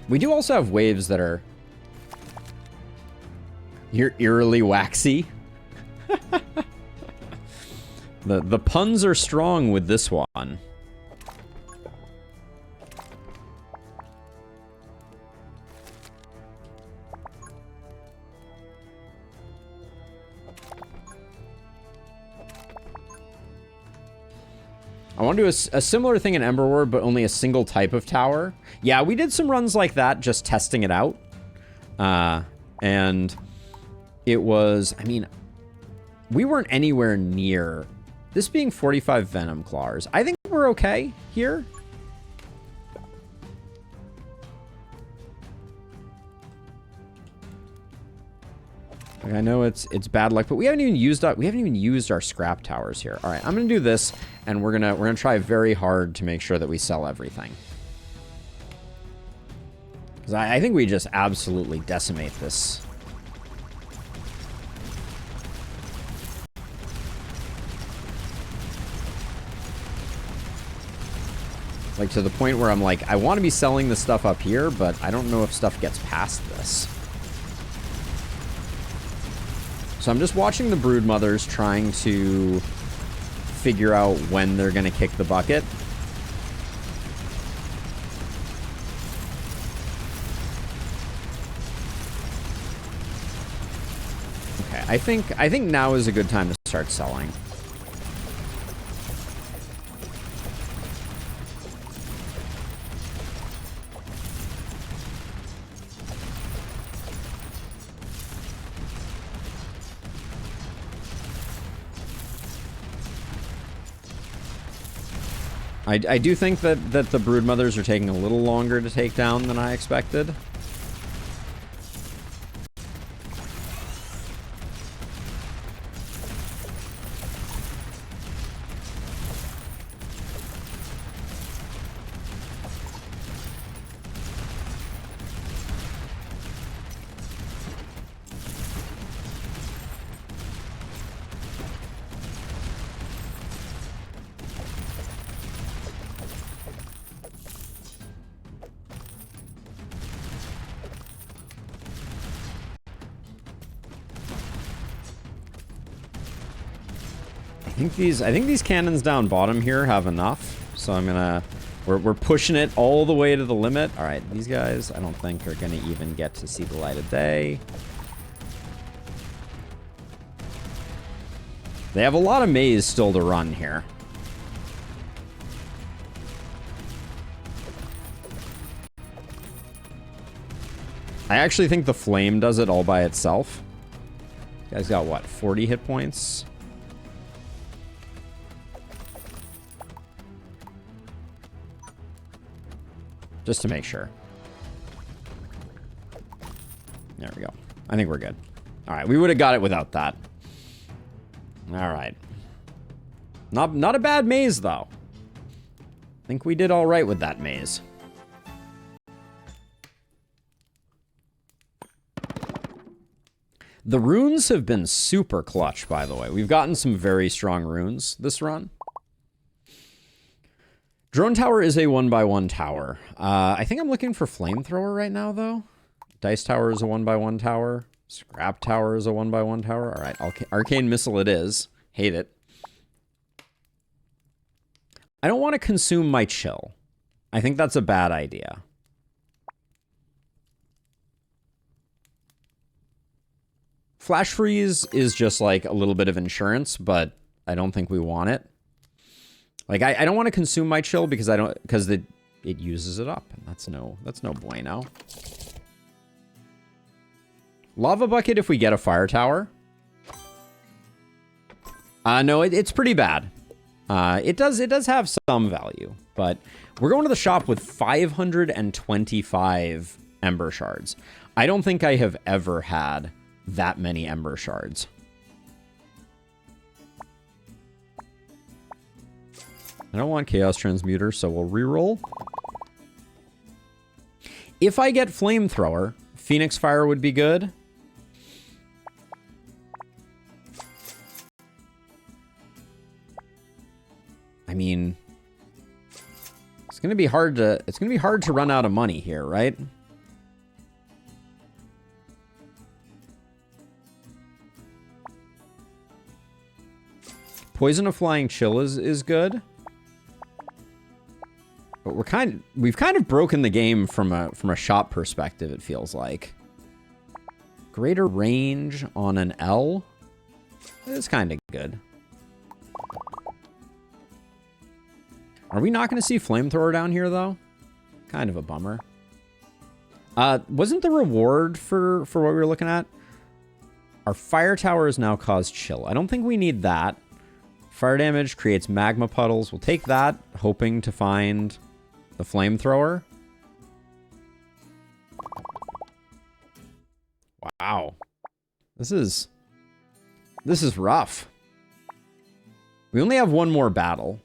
We do also have waves that are... You're eerily waxy. The puns are strong with this one. I want to do a similar thing in Emberward, but only a single type of tower. Yeah, we did some runs like that, just testing it out. And it was, I mean, we weren't anywhere near this being 45 Venom Claws. I think we're okay here. Like, I know it's bad luck, but we haven't even used our scrap towers here. All right, I'm gonna do this, and we're gonna try very hard to make sure that we sell everything. Because I think we just absolutely decimate this. Like, to the point where I'm like, I want to be selling the stuff up here, but I don't know if stuff gets past this. So I'm just watching the Broodmothers trying to figure out when they're going to kick the bucket. Okay, I think now is a good time to start selling. I do think that the broodmothers are taking a little longer to take down than I expected. I think these cannons down bottom here have enough, so I'm gonna we're pushing it all the way to the limit. All right, these guys I don't think are gonna even get to see the light of day. They have a lot of maze still to run here. I actually think the flame does it all by itself. You guys got what, 40 hit points? Just to make sure. There we go. I think we're good. All right, we would have got it without that. All right. Not a bad maze, though. I think we did all right with that maze. The runes have been super clutch, by the way. We've gotten some very strong runes this run. Drone tower is a 1x1 tower. I think I'm looking for flamethrower right now, though. Dice tower is a 1x1 tower. Scrap tower is a 1x1 tower. All right, arcane missile it is. Hate it. I don't want to consume my chill. I think that's a bad idea. Flash freeze is just like a little bit of insurance, but I don't think we want it. Like I don't want to consume my chill because it uses it up, and that's no bueno. Lava bucket if we get a fire tower. No, it's pretty bad. It does have some value, but we're going to the shop with 525 ember shards. I don't think I have ever had that many ember shards. I don't want Chaos Transmuter, so we'll reroll. If I get Flamethrower, Phoenix Fire would be good. I mean, it's gonna be hard to run out of money here, right? Poison of Flying Chill is good. But we've kind of broken the game from a shop perspective, it feels like. Greater range on an L is kind of good. Are we not going to see Flamethrower down here, though? Kind of a bummer. Wasn't the reward for what we were looking at? Our fire towers now cause chill. I don't think we need that. Fire damage creates magma puddles. We'll take that, hoping to find the Flamethrower. Wow. This is rough. We only have one more battle.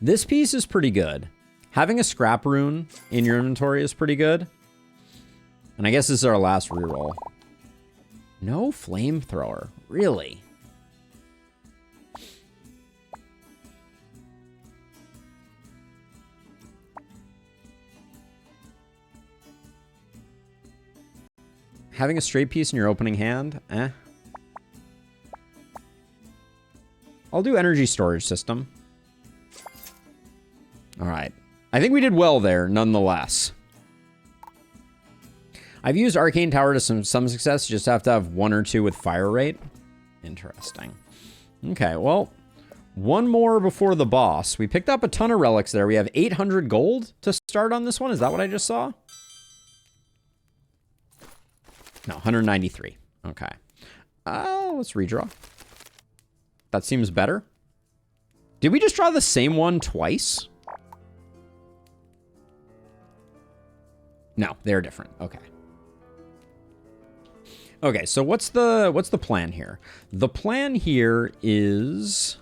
This piece is pretty good. Having a scrap rune in your inventory is pretty good. And I guess this is our last reroll. No Flamethrower. Really? Having a straight piece in your opening hand? Eh. I'll do energy storage system. All right. I think we did well there, nonetheless. I've used Arcane Tower to some success. You just have to have 1 or 2 with fire rate. Interesting. Okay, well, one more before the boss. We picked up a ton of relics there. We have 800 gold to start on this one. Is that what I just saw? No, 193. Okay. Let's redraw. That seems better. Did we just draw the same one twice? No, they're different. Okay. Okay, so what's the plan here? The plan here is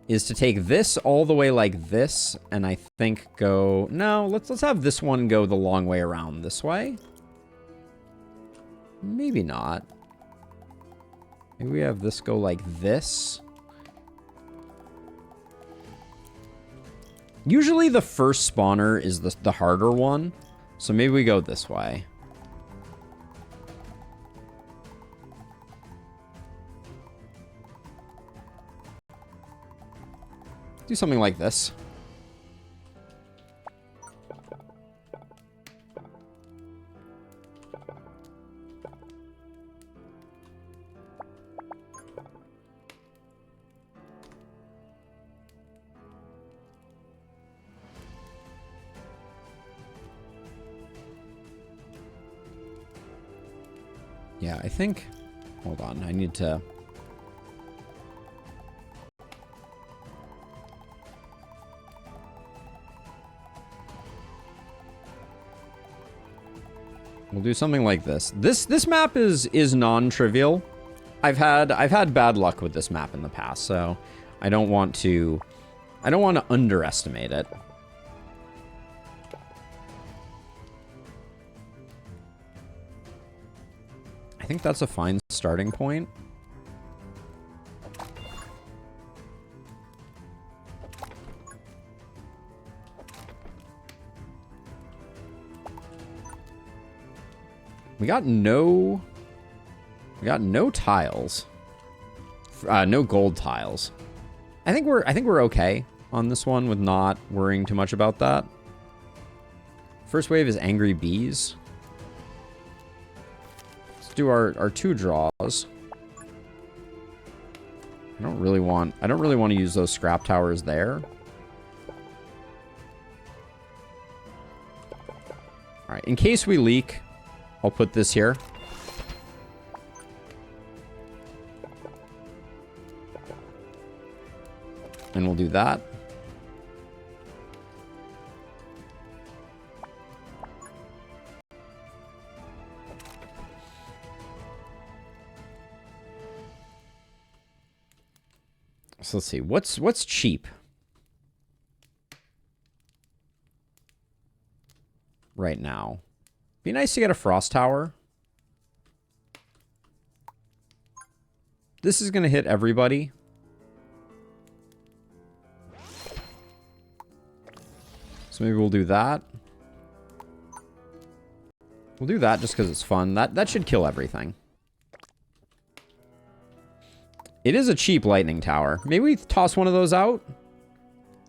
to take this all the way like this, and I think go... No, let's have this one go the long way around this way. Maybe not. Maybe we have this go like this. Usually the first spawner is the harder one, so maybe we go this way. Do something like this. Yeah, I think... Hold on, I need to... We'll do something like this. This map is non-trivial. I've had bad luck with this map in the past, so I don't want to underestimate it. I think that's a fine starting point. We got no tiles. No gold tiles. I think we're okay on this one with not worrying too much about that. First wave is angry bees. Let's do our 2 draws. I don't really want to use those scrap towers there. All right, in case we leak, I'll put this here. And we'll do that. So let's see. What's cheap? Right now. Be nice to get a frost tower. This is going to hit everybody. So maybe we'll do that. We'll do that just because it's fun. That should kill everything. It is a cheap lightning tower. Maybe we toss one of those out.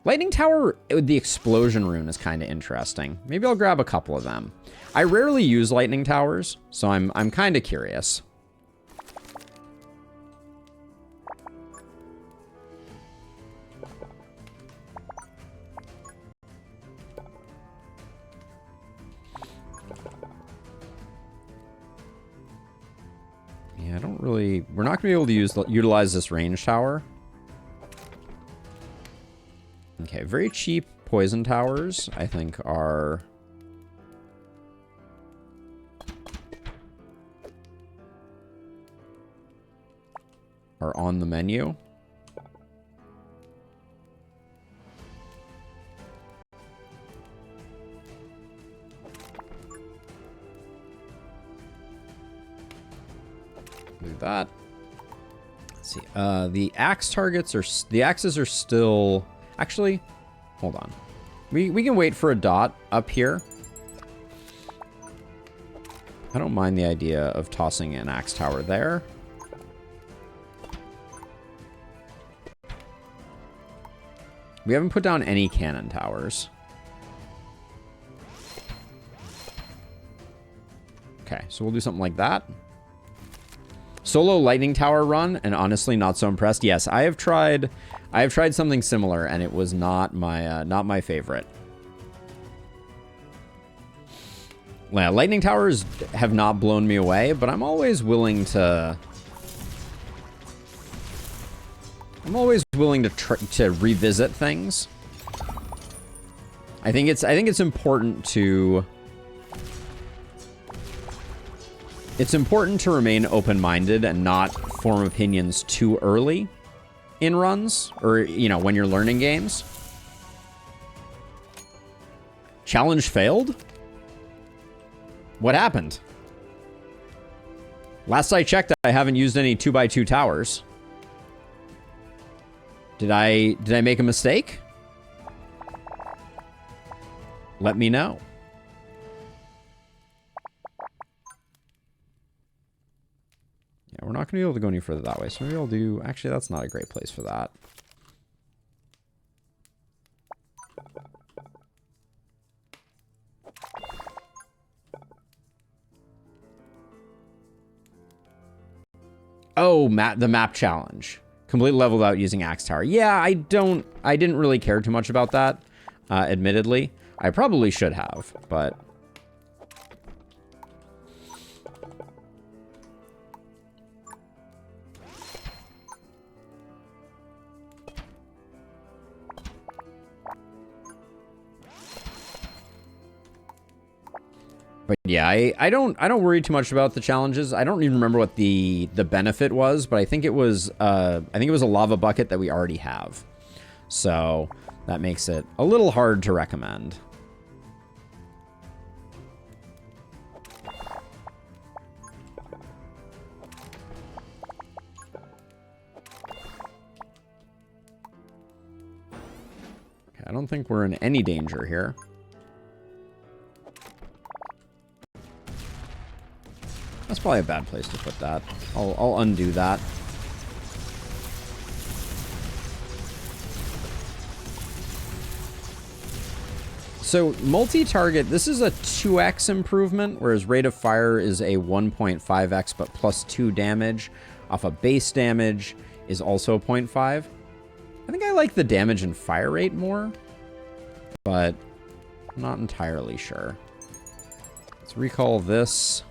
Lightning tower with the explosion rune is kind of interesting. Maybe I'll grab a couple of them. I rarely use lightning towers, so I'm kind of curious. Yeah, I don't really... We're not going to be able to utilize this range tower. Okay, very cheap poison towers, I think, are on the menu. Do that. Let's see. The axe targets are... The axes are still... Actually, hold on. We can wait for a dot up here. I don't mind the idea of tossing an axe tower there. We haven't put down any cannon towers. Okay, so we'll do something like that. Solo lightning tower run, and honestly not so impressed. Yes, I have tried something similar, and it was not my favorite. Yeah, lightning towers have not blown me away, but I'm always willing to to revisit things. I think it's important to remain open-minded and not form opinions too early in runs, or, you know, when you're learning games. Challenge failed? What happened? Last I checked, I haven't used any 2x2 towers. Did I make a mistake? Let me know. Yeah, we're not going to be able to go any further that way, so maybe I'll do... Actually, that's not a great place for that. Oh, the map challenge. Complete level without using Axe Tower. Yeah, I didn't really care too much about that, admittedly. I probably should have, but... But yeah, I don't worry too much about the challenges. I don't even remember what the benefit was, but I think it was a lava bucket that we already have. So that makes it a little hard to recommend. Okay, I don't think we're in any danger here. That's probably a bad place to put that. I'll undo that. So multi-target, this is a 2x improvement, whereas rate of fire is a 1.5x, but plus 2 damage off of base damage is also 0.5. I think I like the damage and fire rate more, but I'm not entirely sure. Let's recall this.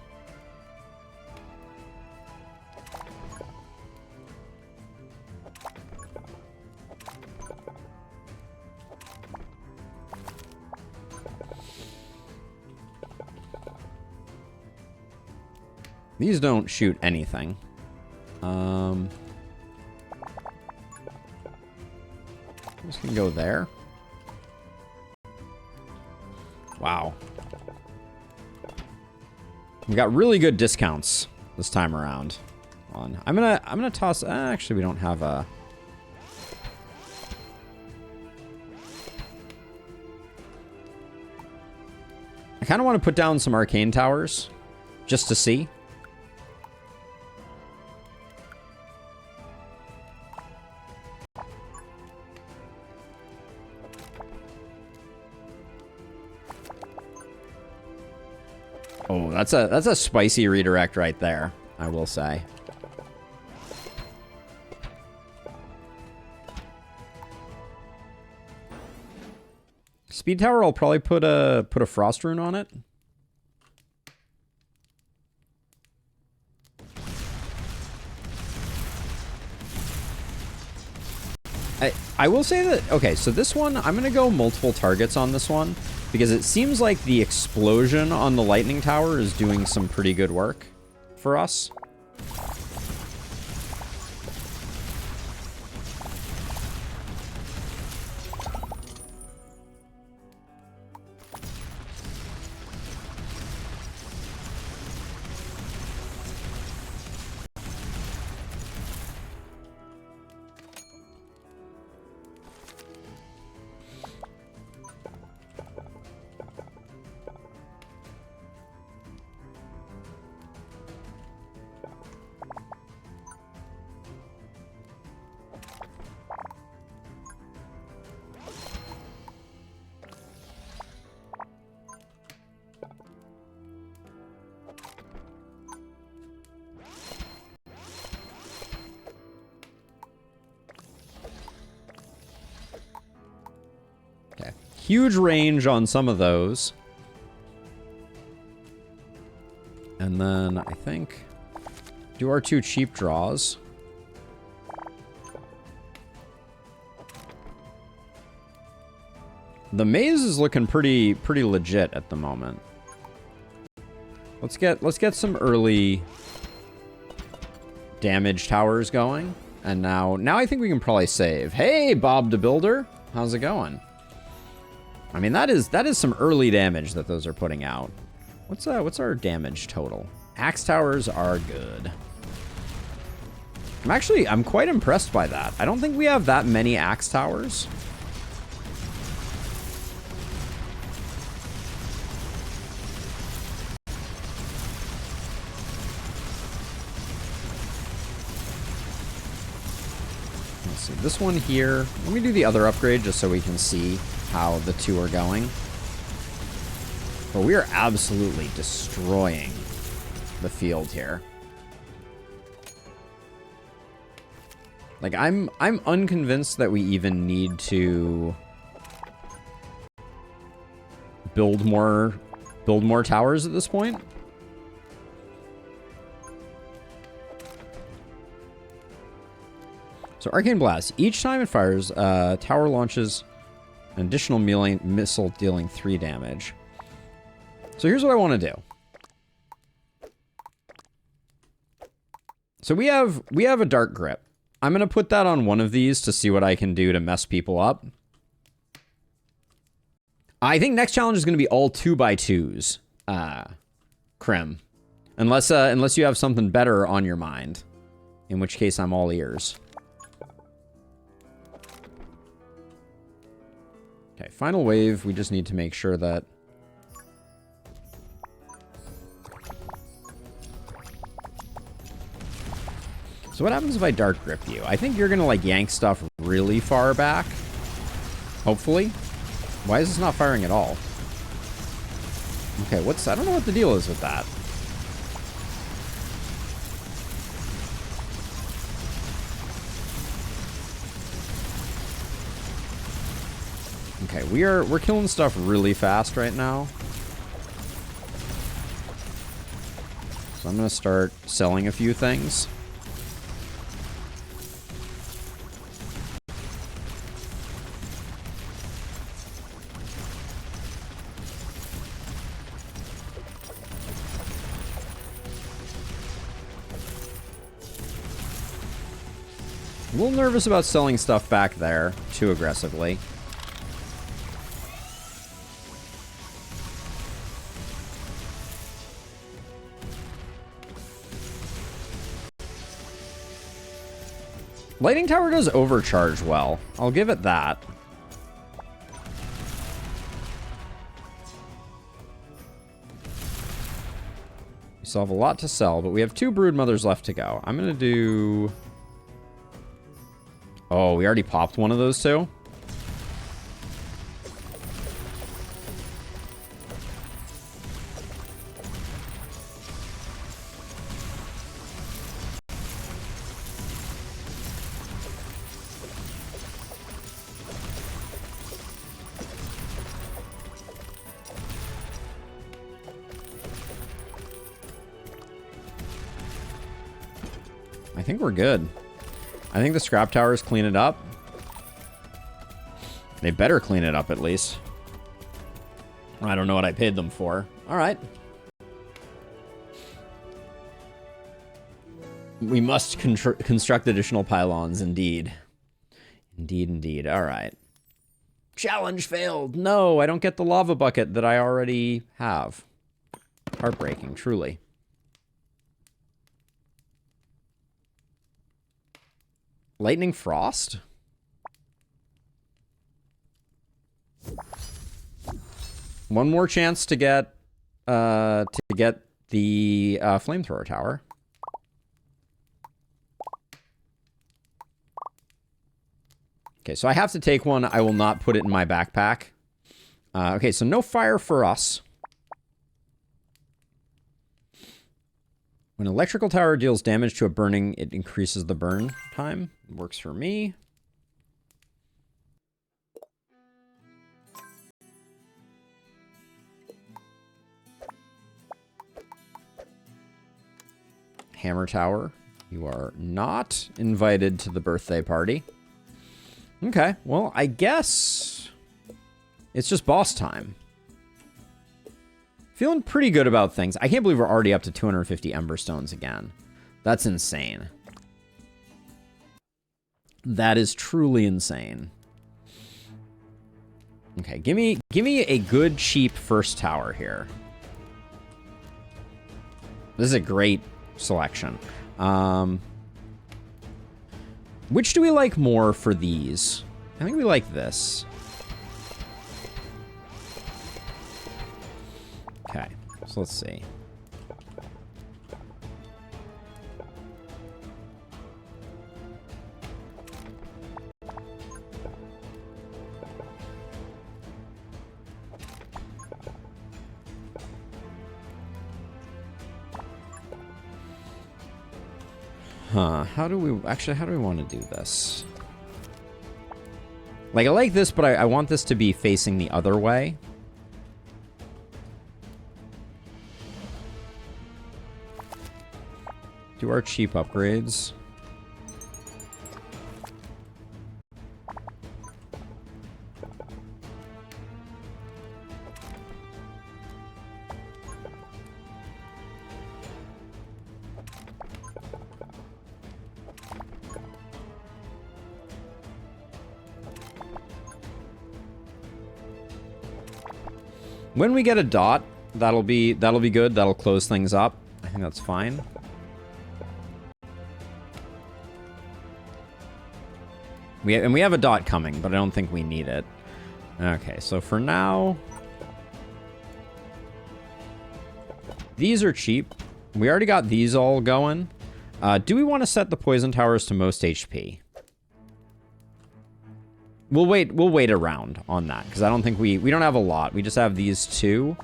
These don't shoot anything. This can go there. Wow. We got really good discounts this time around. I'm gonna toss. Actually, we don't have a. I kind of want to put down some arcane towers, just to see. Oh, that's a spicy redirect right there, I will say. Speed tower, I'll probably put a frost rune on it. I will say that, okay, so this one, I'm going to go multiple targets on this one, because it seems like the explosion on the lightning tower is doing some pretty good work for us. huge range on some of those. And then I think do our 2 cheap draws. The maze is looking pretty legit at the moment. Let's get some early damage towers going. And now I think we can probably save. Hey, Bob the Builder, how's it going? I mean, that is some early damage that those are putting out. What's our damage total? Axe towers are good. I'm quite impressed by that. I don't think we have that many axe towers. Let's see, this one here. Let me do the other upgrade just so we can see how the 2 are going. But we are absolutely destroying the field here. Like, I'm unconvinced that we even need to build more towers at this point. So Arcane Blast. Each time it fires, tower launches an additional missile dealing 3 damage. So here's what I want to do. So we have a Dark Grip. I'm going to put that on one of these to see what I can do to mess people up. I think next challenge is going to be all 2x2s, Krim. Unless you have something better on your mind. In which case, I'm all ears. Okay, final wave. We just need to make sure that... So what happens if I Dark Grip you? I think you're going to, like, yank stuff really far back. Hopefully. Why is this not firing at all? Okay, I don't know what the deal is with that. Okay, we're killing stuff really fast right now. So I'm going to start selling a few things. A little nervous about selling stuff back there too aggressively. Lighting Tower does overcharge well. I'll give it that. We still have a lot to sell, but we have 2 Broodmothers left to go. I'm going to do... Oh, we already popped one of those 2? I think we're good. I think the scrap towers clean it up. They better clean it up at least. I don't know what I paid them for. All right. We must construct additional pylons, indeed. Indeed. All right. Challenge failed. No, I don't get the lava bucket that I already have. Heartbreaking, truly. Lightning Frost? One more chance to get the flamethrower tower. Okay, so I have to take one. I will not put it in my backpack. Okay, so no fire for us. When an electrical tower deals damage to a burning, it increases the burn time. Works for me. Hammer Tower, you are not invited to the birthday party. Okay, well, I guess it's just boss time. Feeling pretty good about things. I can't believe we're already up to 250 Ember Stones again. That's insane. That is truly insane. Okay, give me a good, cheap first tower here. This is a great selection. Which do we like more for these? I think we like this. Okay, so let's see. Huh, how do we want to do this? Like, I like this, but I want this to be facing the other way. Do our cheap upgrades. When we get a dot, that'll be good. That'll close things up. I think that's fine. We have a dot coming, but I don't think we need it. Okay, so for now, these are cheap. We already got these all going. Do we want to set the poison towers to most HP? We'll wait around on that, because I don't think we don't have a lot. We just have these two.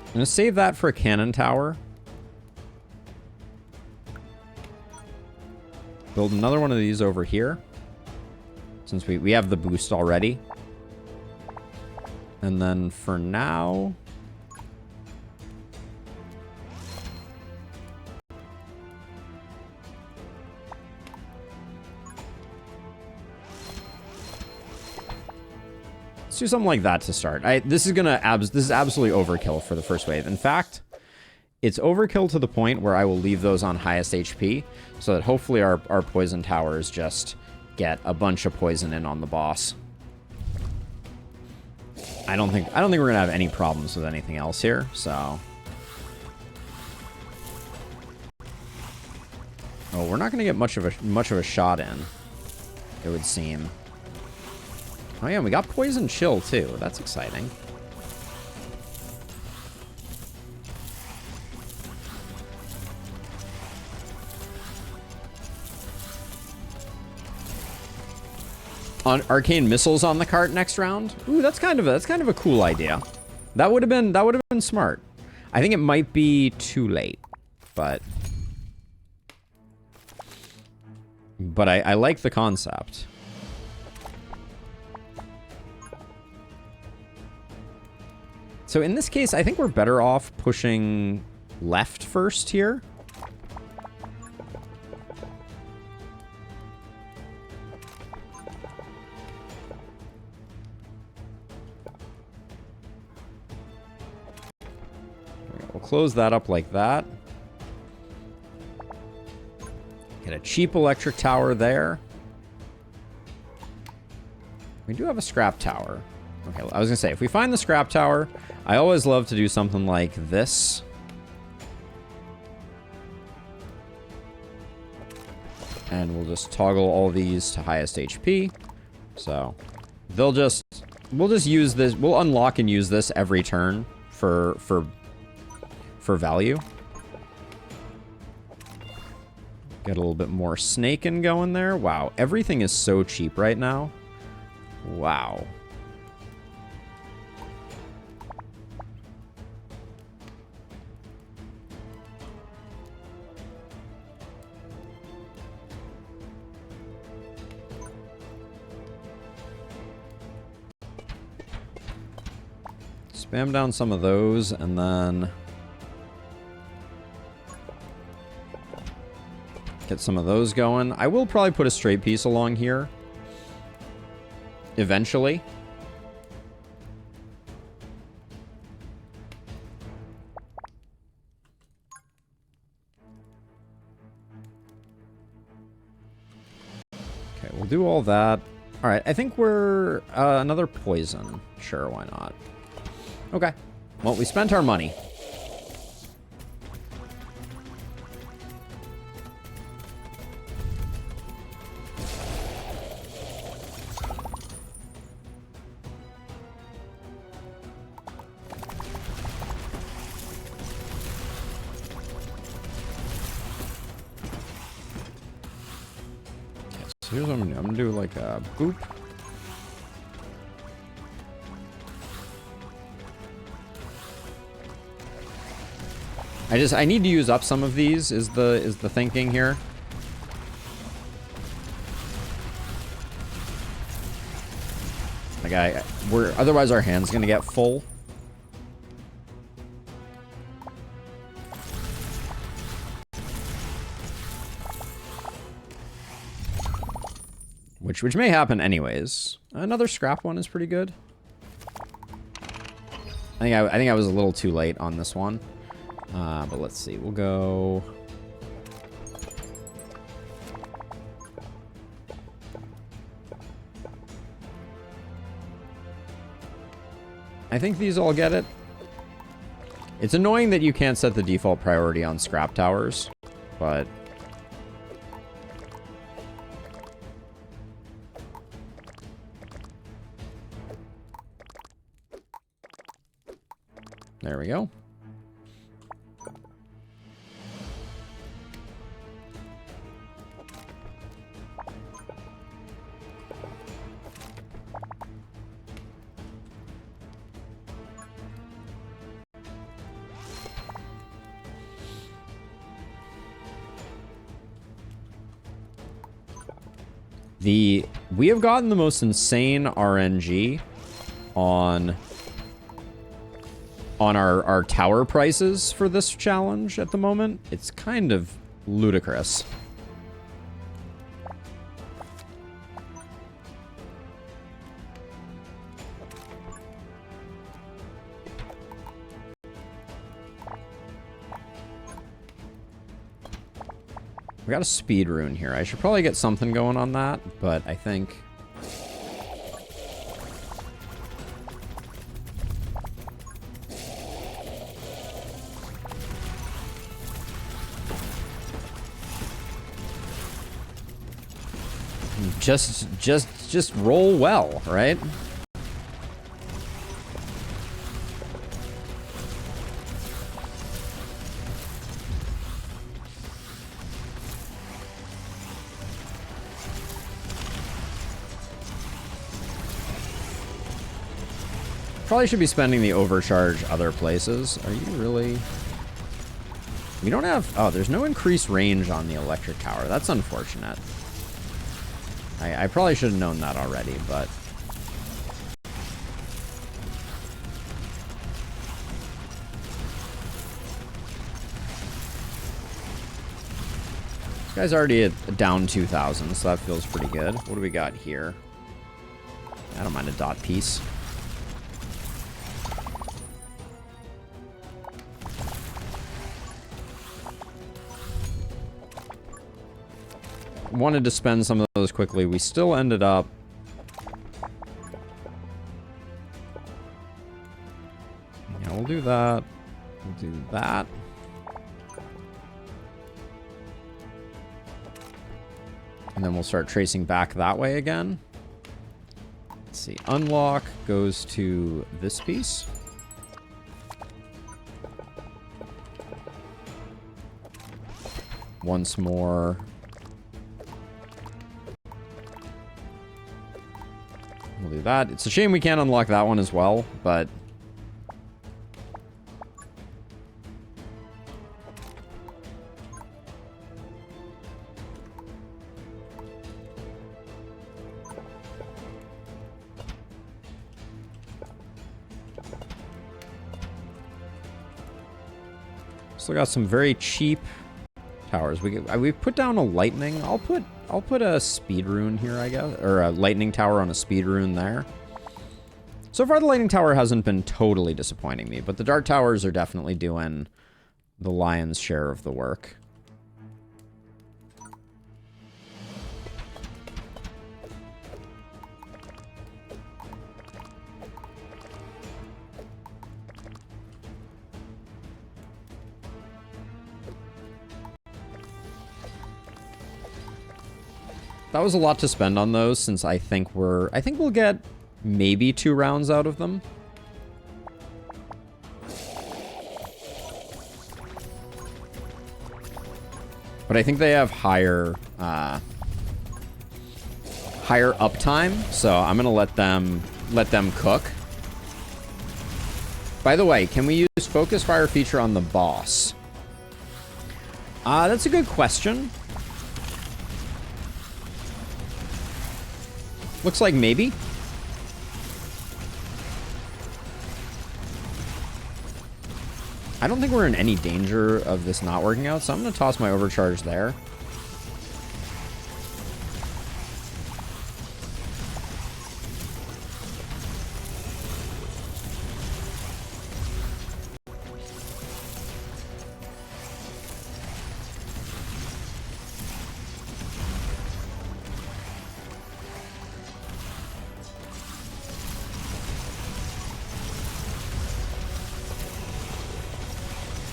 I'm gonna save that for a cannon tower. Build another one of these over here, since we have the boost already. And then for now, let's do something like that to start. This is absolutely overkill for the first wave. In fact, it's overkill to the point where I will leave those on highest HP, so that hopefully our poison towers just get a bunch of poison in on the boss. I don't think we're gonna have any problems with anything else here, so. Oh, we're not gonna get much of a shot in, it would seem. Oh yeah, we got poison chill too. That's exciting. On arcane missiles on the cart next round. Ooh, that's kind of a cool idea. That would have been smart. I think it might be too late, but I like the concept. So in this case, I think we're better off pushing left first here. We'll close that up like that. Get a cheap electric tower there. We do have a scrap tower. Okay, I was gonna say, if we find the scrap tower, I always love to do something like this. And we'll just toggle all these to highest HP. So we'll just use this. We'll unlock and use this every turn for value. Get a little bit more snaking going there. Wow, everything is so cheap right now. Wow. Spam down some of those, and then get some of those going. I will probably put a straight piece along here eventually. Okay, we'll do all that. All right, I think we're another poison. Sure, why not? Okay. Well, we spent our money. So here's what I'm gonna do. I'm gonna do like a boop. I need to use up some of these is the thinking here. Like otherwise our hand's gonna get full. Which may happen anyways. Another scrap one is pretty good. I think I was a little too late on this one. But let's see. We'll go. I think these all get it. It's annoying that you can't set the default priority on scrap towers, but there we go. We have gotten the most insane RNG on our tower prices for this challenge at the moment. It's kind of ludicrous. We got a speed rune here. I should probably get something going on that, but I think just roll well, right? Probably should be spending the overcharge other places. Are you really? We don't have... Oh, there's no increased range on the electric tower. That's unfortunate. I probably should have known that already, but... This guy's already at down 2,000, so that feels pretty good. What do we got here? I don't mind a dot piece. Wanted to spend some of those quickly. We still ended up... Yeah, we'll do that. We'll do that. And then we'll start tracing back that way again. Let's see. Unlock goes to this piece. Once more. We'll do that. It's a shame we can't unlock that one as well, but... Still got some very cheap towers. We put down a lightning. I'll put a speed rune here, I guess, or a lightning tower on a speed rune there. So far, the lightning tower hasn't been totally disappointing me, but the dark towers are definitely doing the lion's share of the work. That was a lot to spend on those, since I think we'll get maybe 2 rounds out of them. But I think they have higher uptime, so I'm gonna let them cook. By the way, can we use focus fire feature on the boss? That's a good question. Looks like maybe. I don't think we're in any danger of this not working out, so I'm going to toss my overcharge there.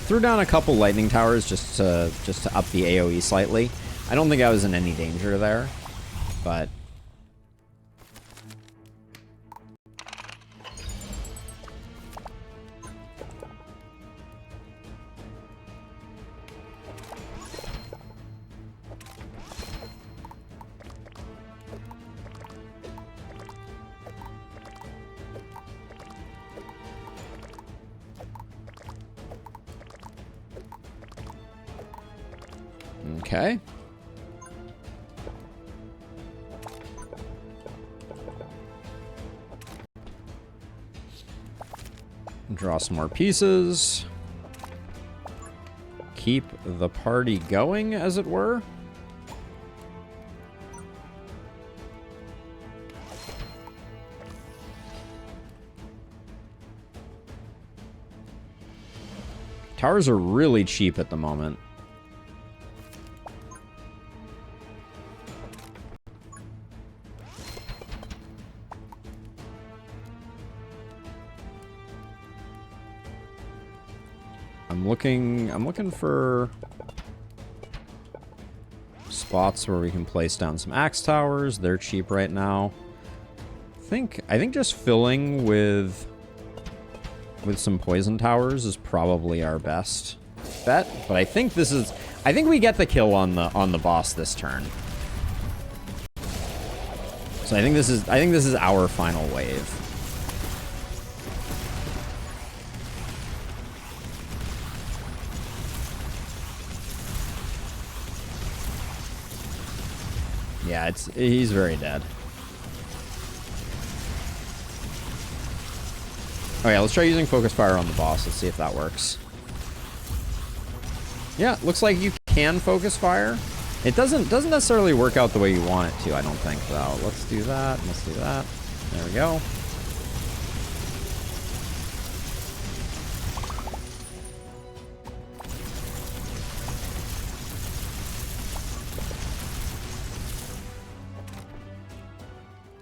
Threw down a couple lightning towers just to up the AoE slightly. I don't think I was in any danger there, but okay. Draw some more pieces. Keep the party going, as it were. Towers are really cheap at the moment. I'm looking for spots where we can place down some axe towers. They're cheap right now. I think just filling with some poison towers is probably our best bet. But I think we get the kill on the boss this turn. So I think this is our final wave. Yeah, he's very dead. Oh yeah, let's try using focus fire on the boss. Let's see if that works. Yeah, looks like you can focus fire. It doesn't necessarily work out the way you want it to, I don't think, though. Let's do that. Let's do that. There we go.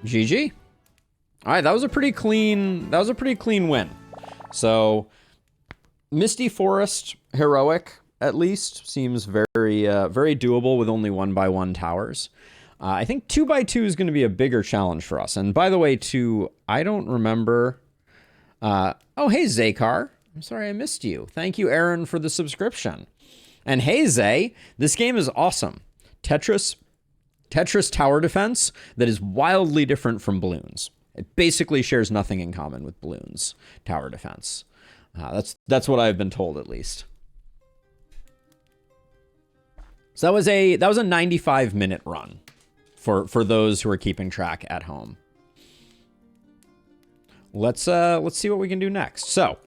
GG. All right, that was a pretty clean win. So, Misty Forest heroic at least seems very very doable with only 1x1 towers. I think 2x2 is going to be a bigger challenge for us. And by the way, I don't remember. Oh, hey Zakar. I'm sorry I missed you. Thank you, Aaron, for the subscription. And hey Zay, this game is awesome. Tetris tower defense that is wildly different from Bloons. It basically shares nothing in common with Bloons tower defense. That's what I've been told, at least. So that was a 95-minute run for those who are keeping track at home. Let's see what we can do next. So